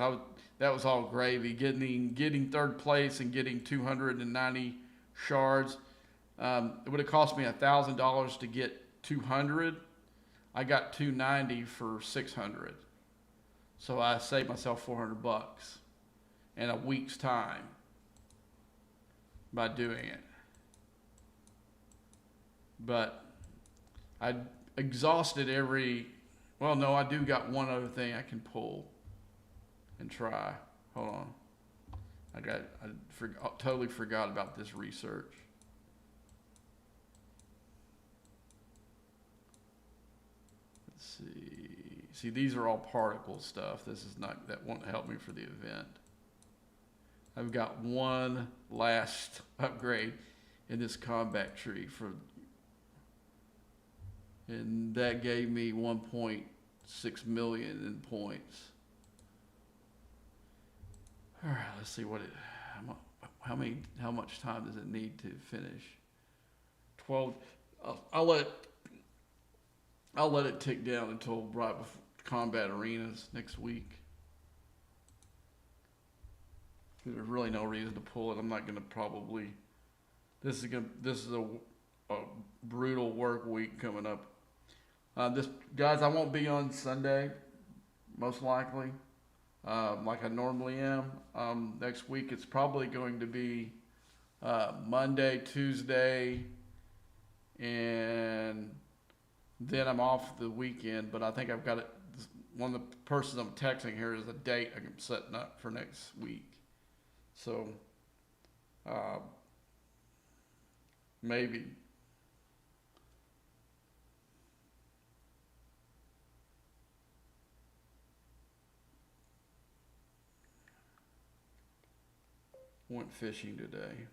That was all gravy. Getting third place and getting 290 shards. It would have cost me $1,000 to get 200. I got 290 for 600. So I saved myself $400 in a week's time by doing it. But I exhausted well, no, I do got one other thing I can pull and try. Hold on. I totally forgot about this research. Let's see. See, these are all particle stuff. That won't help me for the event. I've got one last upgrade in this combat tree and that gave me 1.6 million in points. All right, let's see how much time does it need to finish? 12. I'll let it tick down until right before combat arenas next week. There's really no reason to pull it. I'm not going to probably. This is a brutal work week coming up. Guys, I won't be on Sunday, most likely, like I normally am. Next week, it's probably going to be Monday, Tuesday, and then I'm off the weekend. But I think I've got it. One of the persons I'm texting here is a date I'm setting up for next week. So maybe went fishing today.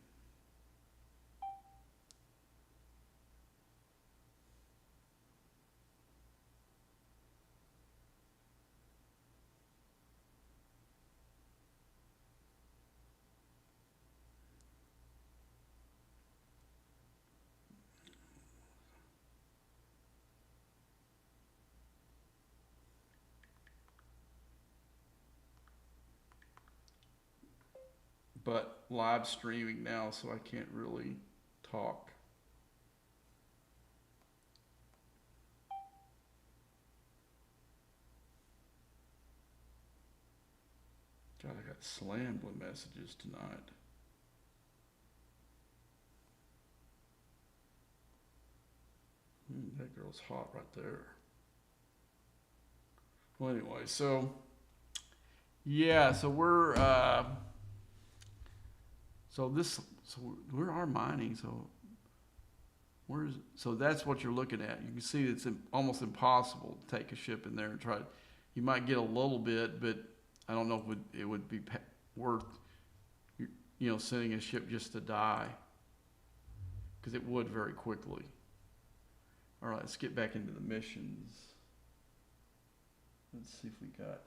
But live streaming now, so I can't really talk. God, I got slammed with messages tonight. That girl's hot right there. Well, anyway, so yeah, so we're we are mining. So that's what you're looking at. You can see it's almost impossible to take a ship in there and try. You might get a little bit, but I don't know if it would be worth sending a ship just to die, because it would very quickly. All right, let's get back into the missions. Let's see if we got.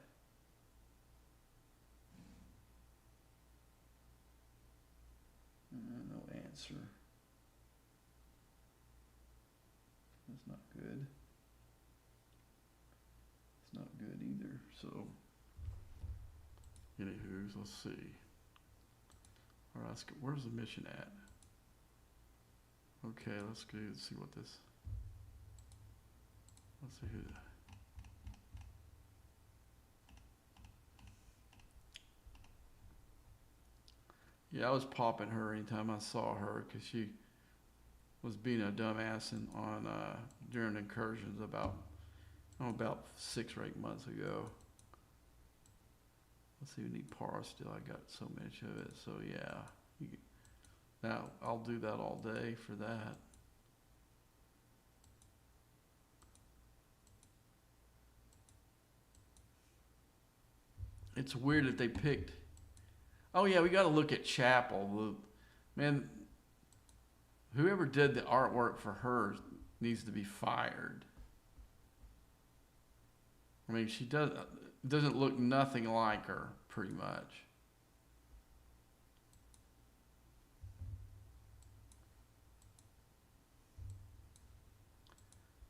No answer. That's not good. It's not good either. So, anywho, let's see. All right, let's go. Where's the mission at? Okay, let's go. Let's see what this. Let's see who. Yeah, I was popping her anytime I saw her because she was being a dumbass during incursions about 6 or 8 months ago. Let's see, we need par still. I got so much of it. So yeah, now I'll do that all day for that. It's weird that they picked. Oh yeah, we got to look at Chapel. Man, whoever did the artwork for her needs to be fired. I mean, she doesn't look nothing like her, pretty much.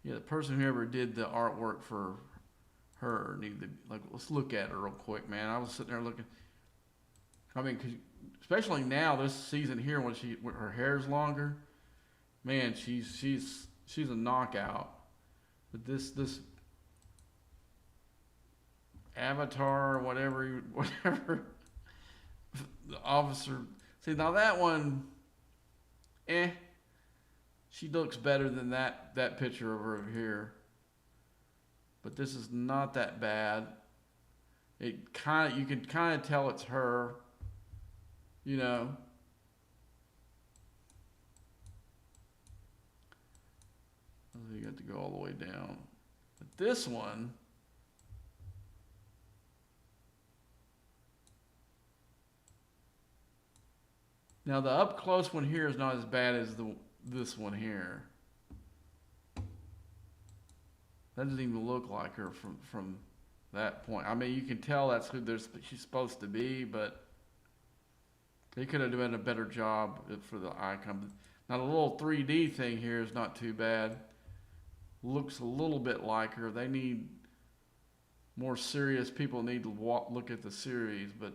Yeah, the person whoever did the artwork for her needed to, let's look at her real quick, man. I was sitting there looking. I mean, 'cause especially now this season here when her hair's longer, man, she's a knockout. But this Avatar, whatever, the officer. See, now that one, she looks better than that picture over here. But this is not that bad. You can kind of tell it's her, you know. You got to go all the way down. But this one, now the up close one here is not as bad as this one here. That doesn't even look like her from that point. I mean, you can tell that's who she's supposed to be, but they could have done a better job for the icon. Now the little 3D thing here is not too bad. Looks a little bit like her. They need more serious people need to look at the series, but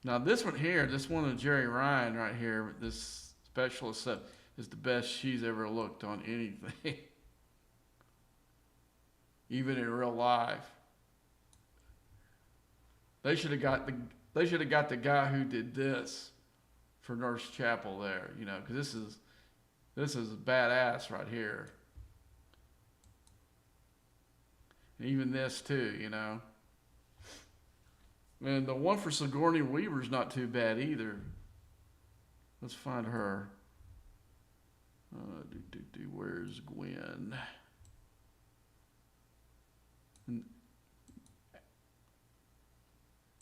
now this one here, this one of Jerry Ryan right here, this specialist stuff is the best she's ever looked on anything. Even in real life. They should have got the guy who did this for Nurse Chapel there, you know, because this is badass right here. And even this too, you know. And the one for Sigourney Weaver's not too bad either. Let's find her. Where's Gwen? And,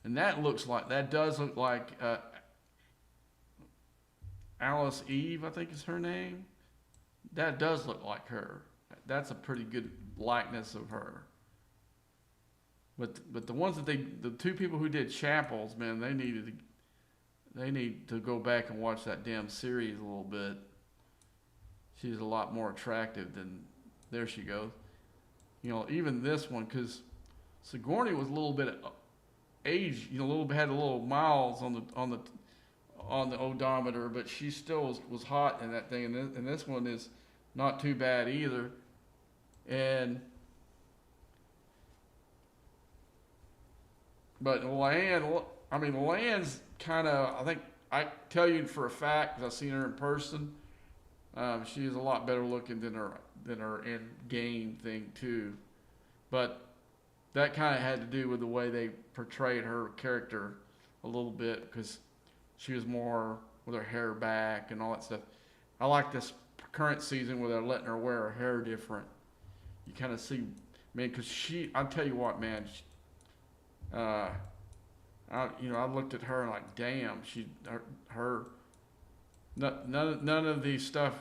and that does look like Alice Eve, I think is her name. That does look like her. That's a pretty good likeness of her. But the ones that the two people who did Chapels, man, they need to go back and watch that damn series a little bit. She's a lot more attractive than, there she goes. You know, even this one, because Sigourney was a little bit age, you know, had a little miles on the odometer, but she still was hot in that thing. And this one is not too bad either. But Lan's kind of, I think, I tell you for a fact, because I've seen her in person, she is a lot better looking than her in game thing too. But that kind of had to do with the way they portrayed her character a little bit, because she was more with her hair back and all that stuff. I like this current season where they're letting her wear her hair different. You kind of see, man, because I'll tell you what, man, I looked at her and like, damn, none of these stuff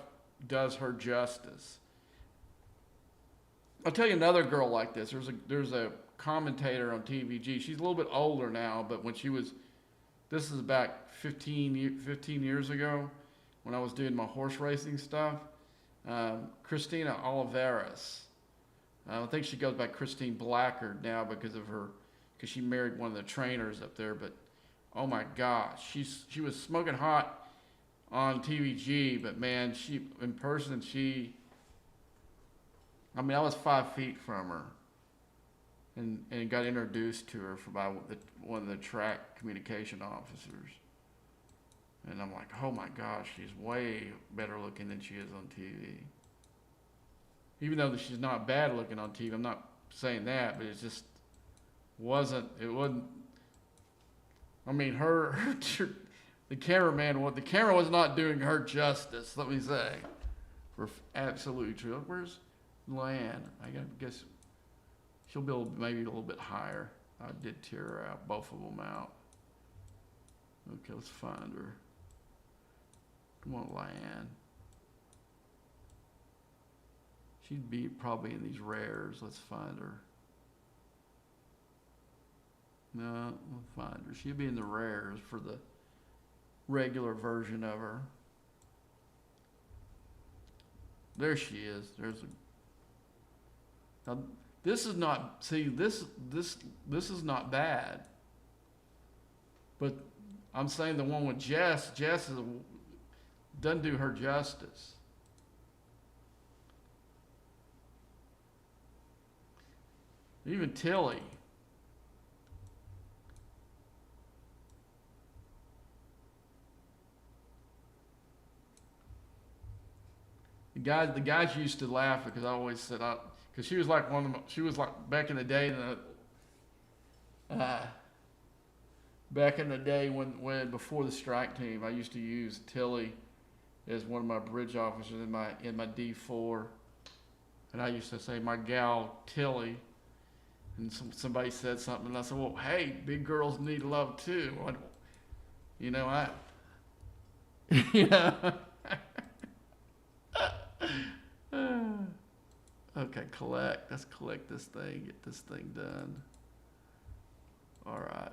does her justice. I'll tell you another girl like this. There's a commentator on TVG. She's a little bit older now, but this is about 15 years ago when I was doing my horse racing stuff. Christina Oliveras. I think she goes by Christine Blackard now because she married one of the trainers up there. But oh my gosh, she was smoking hot on TVG, but man, in person I was 5 feet from her, and got introduced to her by one of the track communication officers. And I'm like, oh my gosh, she's way better looking than she is on TV. Even though she's not bad looking on TV, I'm not saying that, but it just wasn't. I mean, the camera was not doing her justice. Let me say, for absolutely true. Where's Lan? I guess she'll be maybe a little bit higher. I did tear her out, both of them out. Okay, let's find her. Come on, Lan. She'd be probably in these rares. Let's find her. No, we'll find her. She'd be in the rares for the regular version of her. There she is. Now, this is not. See, this is not bad. But I'm saying the one with Jess doesn't do her justice. Even Tilly. The guys used to laugh because I always said, because she was like she was like back in the day, when before the strike team, I used to use Tilly as one of my bridge officers in my D4, and I used to say my gal Tilly, and somebody said something, and I said, well, hey, big girls need love too. You know, okay, let's collect this thing, get this thing done. All right.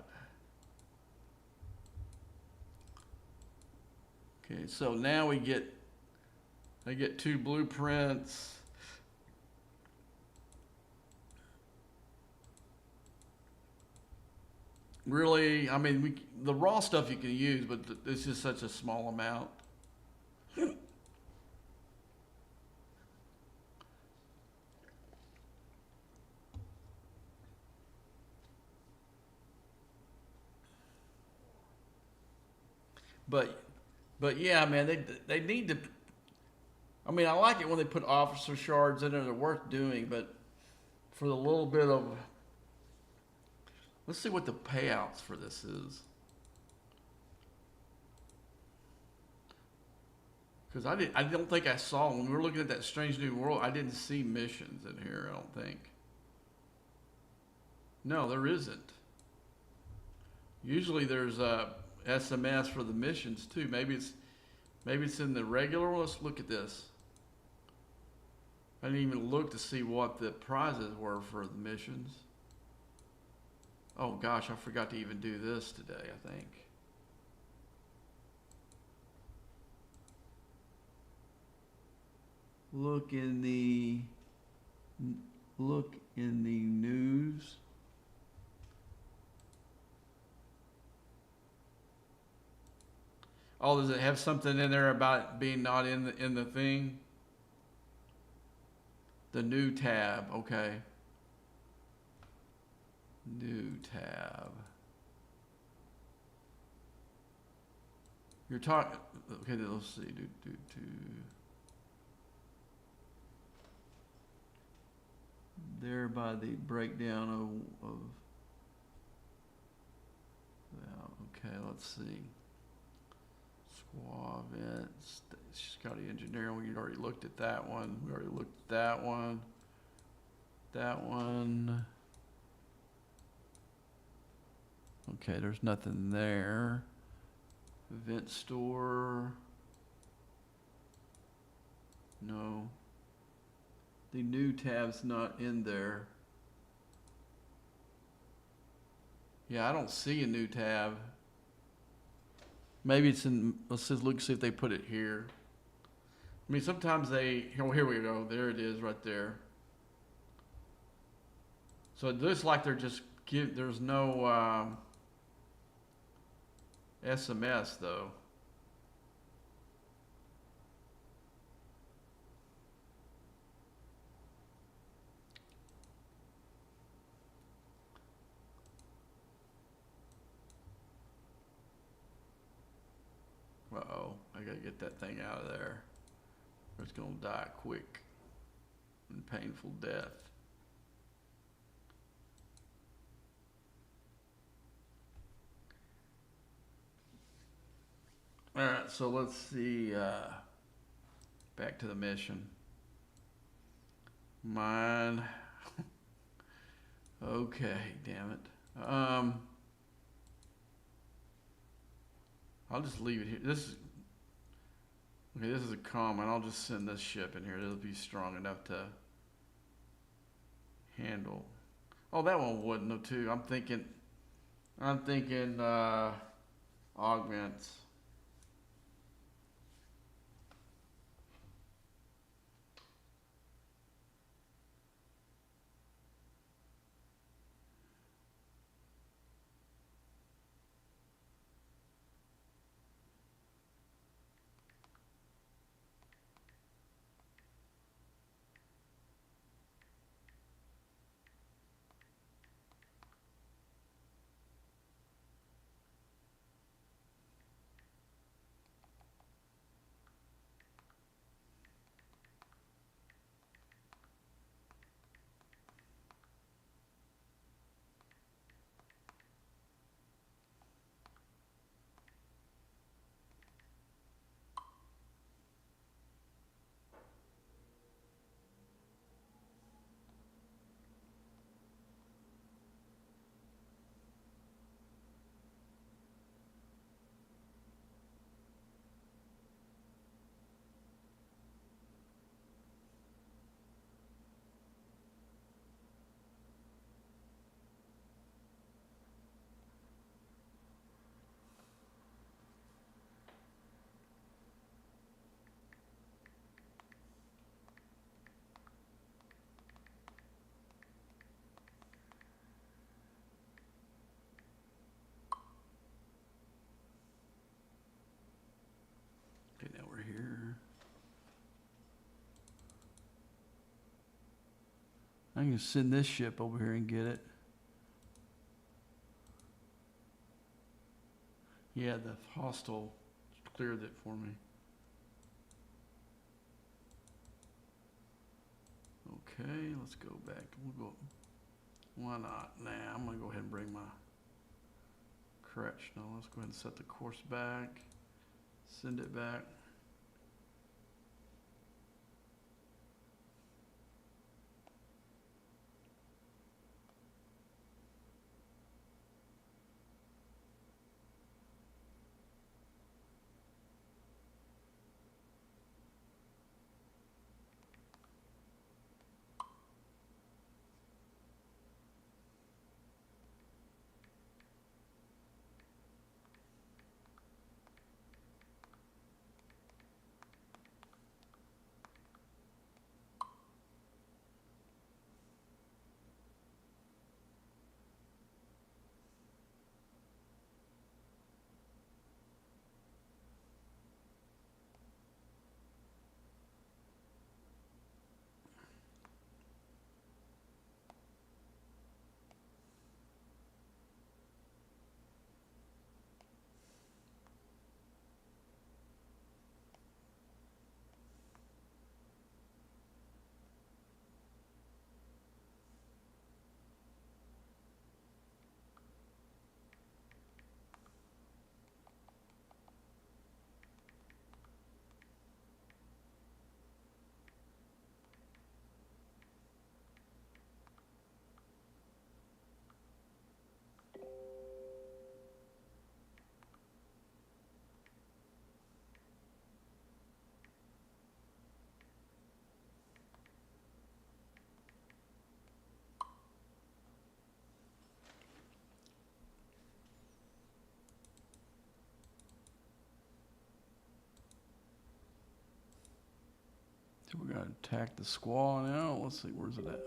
Okay, so now I get 2 blueprints. Really, I mean, the raw stuff you can use, but it's just such a small amount. But yeah, man, they need to. I mean, I like it when they put officer shards in there. They're worth doing, but for the little bit of, let's see what the payouts for this is. Because I don't think I saw, when we were looking at that Strange New World, I didn't see missions in here, I don't think. No, there isn't. Usually there's a SMS for the missions too. Maybe it's in the regular one. Let's look at this. I didn't even look to see what the prizes were for the missions. Oh gosh, I forgot to even do this today, I think. Look in the news. Oh, does it have something in there about being not in the thing? The new tab, okay. New tab. You're talking. Okay, let's see. There by the breakdown of well, okay, let's see. Squaw events, Scotty Engineering, we already looked at that one. We already looked at that one. That one. Okay, there's nothing there. Event store. No. The new tab's not in there. Yeah, I don't see a new tab. Maybe it's in, let's just look, see if they put it here. I mean, sometimes they, oh, here we go. There it is right there. So it looks like they're just there's no SMS though. Uh-oh, I gotta get that thing out of there. Or it's gonna die quick and painful death. All right, so let's see, back to the mission. Mine, okay, damn it. I'll just leave it here. This is a comment. I'll just send this ship in here. It'll be strong enough to handle. Oh, that one wouldn't though too. I'm thinking augments. Okay, now we're here. I can send this ship over here and get it. Yeah, the hostile cleared it for me. Okay, let's go back. We'll go. Why not? Nah, I'm gonna go ahead and bring my correction. Let's go ahead and set the course back. Send it back. So we gotta attack the squaw now. Let's see, where's it at?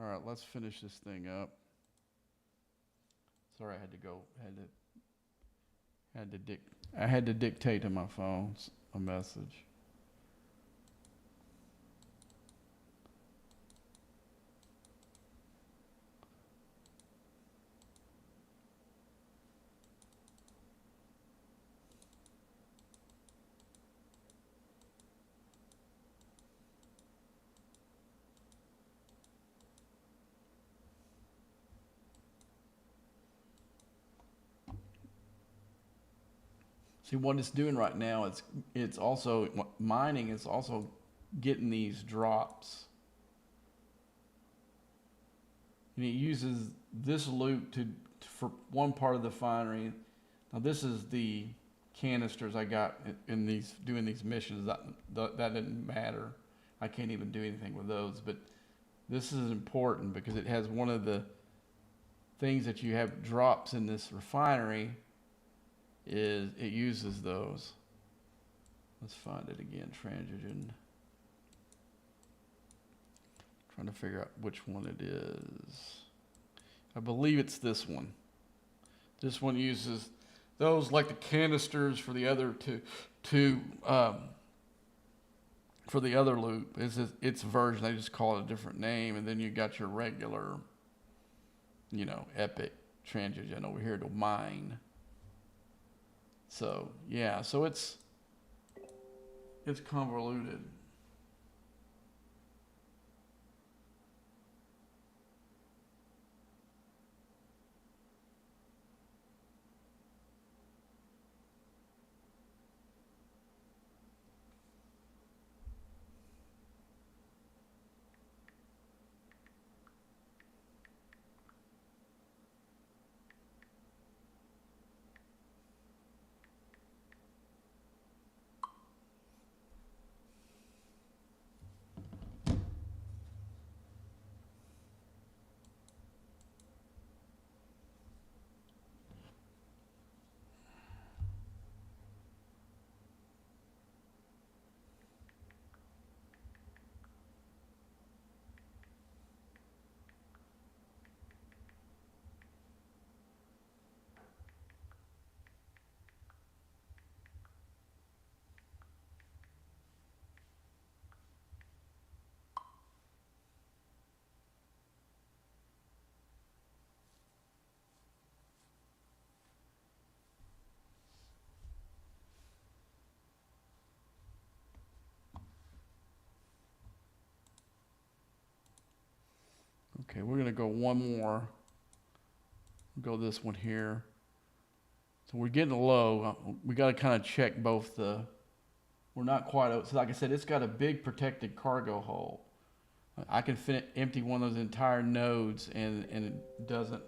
All right, let's finish this thing up. Sorry, I had to go. I had to dictate to my phone a message. See what it's doing right now. It's also mining. It's also getting these drops, and it uses this loop to for one part of the finery. Now this is the canisters I got in these, doing these missions, that didn't matter. I can't even do anything with those, but this is important because it has one of the things that you have drops in this refinery is it uses those. Let's find it again, Transgen. Trying to figure out which one it is. I believe it's this one. This one uses those like the canisters for the other for the other loop. Its version. They just call it a different name, and then you got your regular, you know, epic Transgen over here to mine. So yeah, so it's convoluted. Okay, we're gonna go one more. Go this one here. So we're getting low. We got to kind of check both the. We're not quite. So like I said, it's got a big protected cargo hold. I can empty one of those entire nodes, and it doesn't.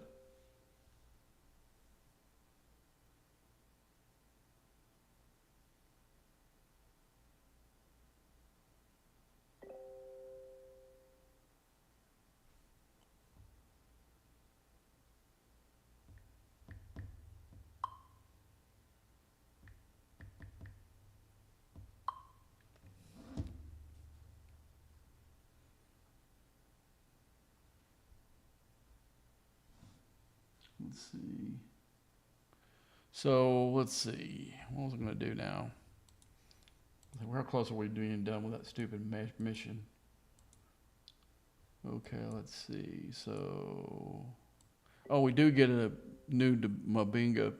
Let's see. So let's see. What was I going to do now? How close are we being done with that stupid mission? Okay, let's see. So, oh, we do get a new Mabinga.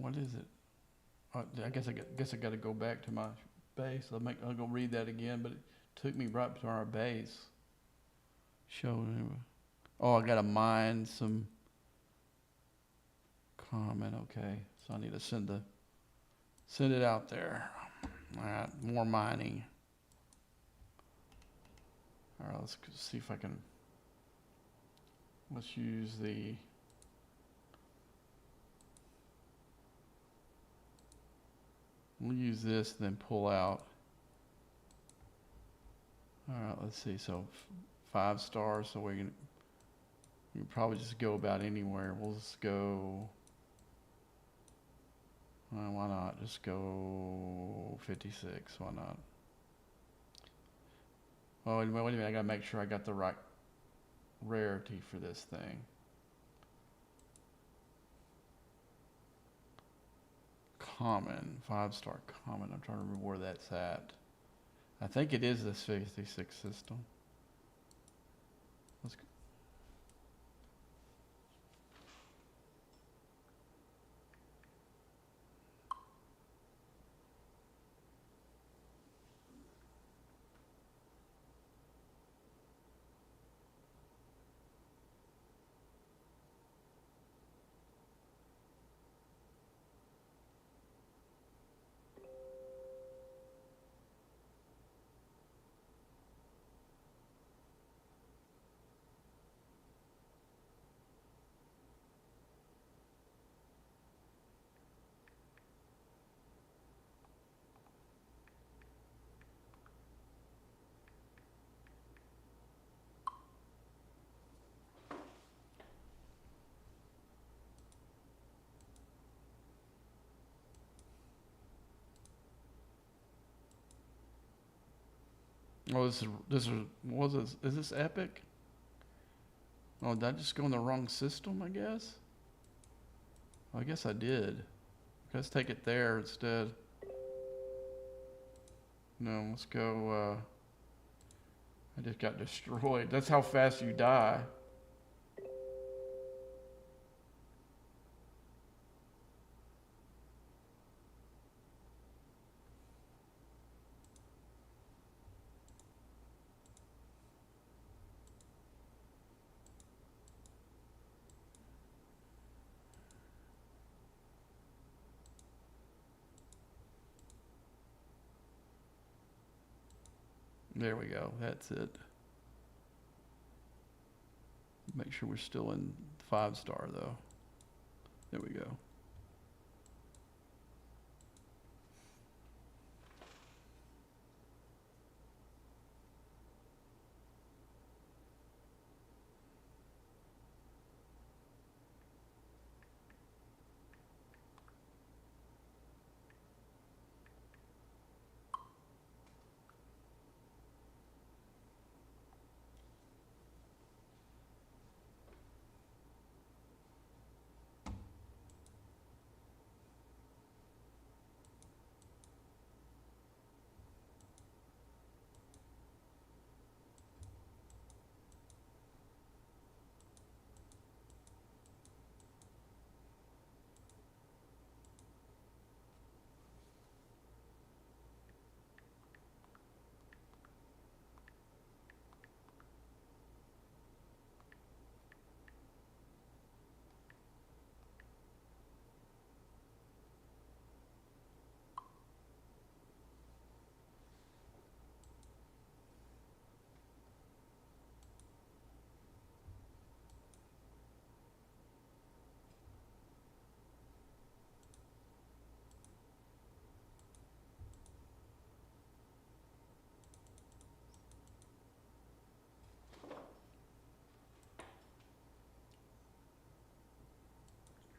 What is it? I guess I got to go back to my base. I'll go read that again, but it took me right to our base. Show. Oh, I got to mine some comment. Okay, so I need to send it out there. All right, more mining. All right, let's see if I can. Let's use the. We'll use this, then pull out. All right, let's see. So 5 stars. So we can probably just go about anywhere. We'll just go. Why not? Just go 56. Why not? Oh, wait a minute. I gotta make sure I got the right rarity for this thing. Common, 5-star common. I'm trying to remember where that's at. I think it is this 56 system. Let's go. Oh, is this epic? Oh, did I just go in the wrong system, I guess? I guess I did. Let's take it there instead. No, let's go, I just got destroyed. That's how fast you die. There we go. That's it. Make sure we're still in 5-star though. There we go.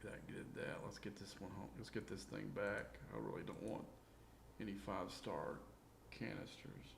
That did that. Let's get this one home. Let's get this thing back. I really don't want any 5-star canisters.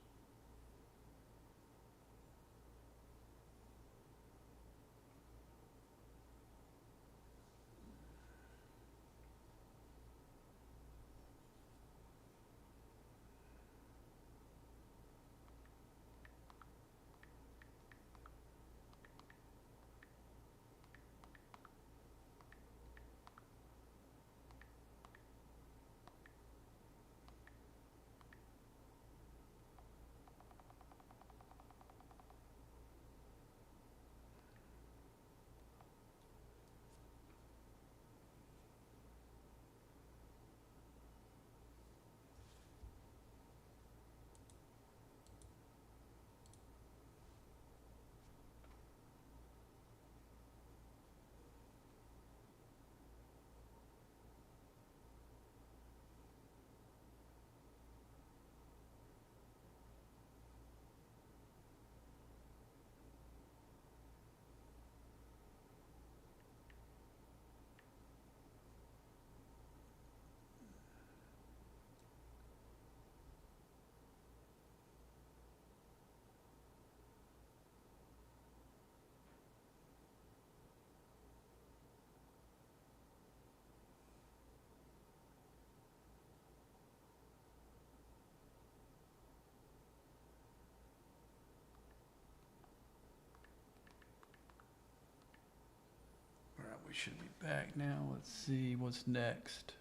we should be back now. Let's see what's next.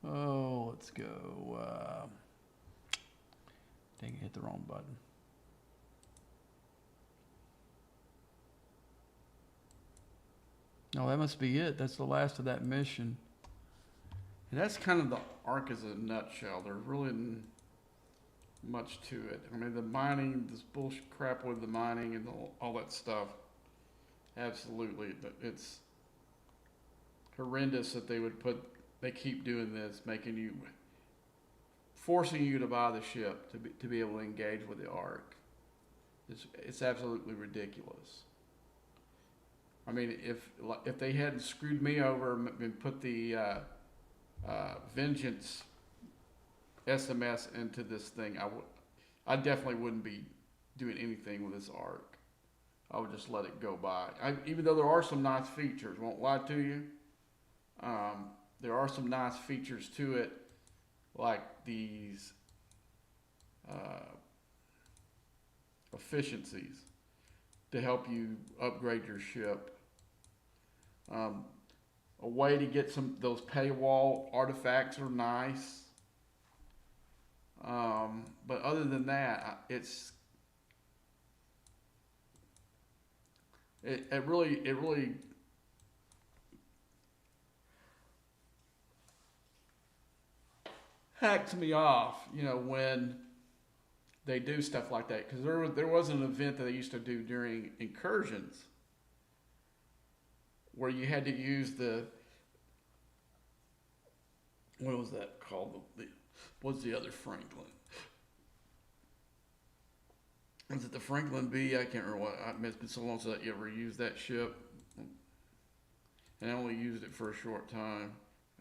Oh, let's go. Dang it, hit the wrong button. No, that must be it. That's the last of that mission. And that's kind of the arc as a nutshell. There's really much to it. I mean, the mining, this bullshit crap with the mining and all that stuff. Absolutely. It's horrendous that they keep doing this, forcing you to buy the ship to be able to engage with the arc. It's absolutely ridiculous. I mean, if they hadn't screwed me over and put the Vengeance SMS into this thing, I definitely wouldn't be doing anything with this arc. I would just let it go by. Even though there are some nice features, won't lie to you. There are some nice features to it, like these efficiencies to help you upgrade your ship. A way to get those paywall artifacts are nice. But other than that, it really hacks me off, when they do stuff like that. Because there was an event that they used to do during incursions where you had to use what was that called? What's the other Franklin? Was it the Franklin B? I can't remember what. It's been so long since I ever used that ship. And I only used it for a short time.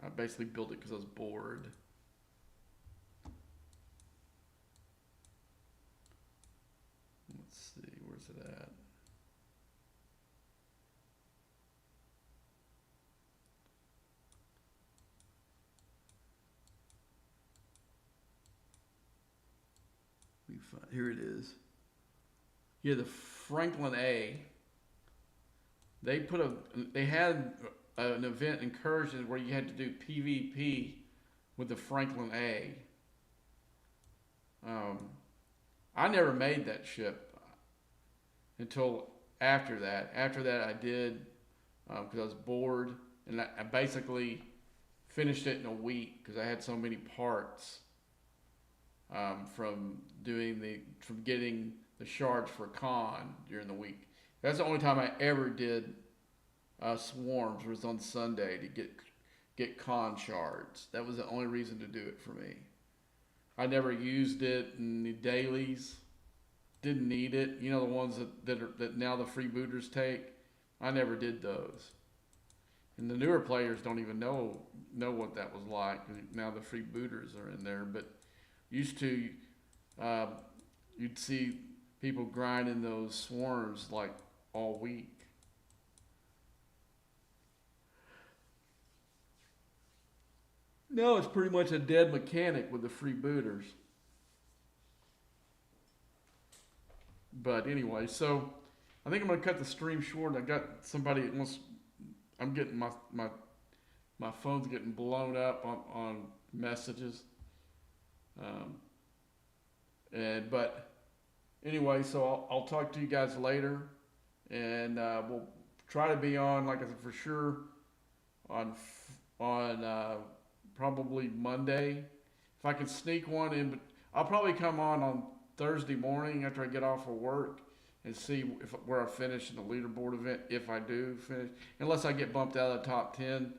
I basically built it because I was bored. Let's see, where's it at? Here it is. Yeah, the Franklin A. They had an event incursion where you had to do PvP with the Franklin A. I never made that ship until after that. After that, I did because I was bored, and I basically finished it in a week because I had so many parts from getting the shards for con during the week. That's the only time I ever did swarms was on Sunday to get con shards. That was the only reason to do it for me. I never used it in the dailies. Didn't need it. The ones that now the freebooters take. I never did those. And the newer players don't even know what that was like. Now the freebooters are in there. But used to, you'd see people grinding those swarms like all week. No, it's pretty much a dead mechanic with the freebooters. But anyway, so I think I'm gonna cut the stream short. I got somebody that wants. I'm getting my phone's getting blown up on messages. But anyway, so I'll talk to you guys later, and we'll try to be on, like I said, for sure on probably Monday. If I can sneak one in, but I'll probably come on Thursday morning after I get off of work and see where I finish in the leaderboard event, if I do finish. Unless I get bumped out of the top 10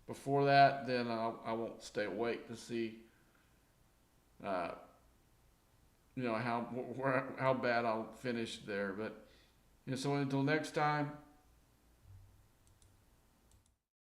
before that, then I won't stay awake to see how bad I'll finish there. But so until next time,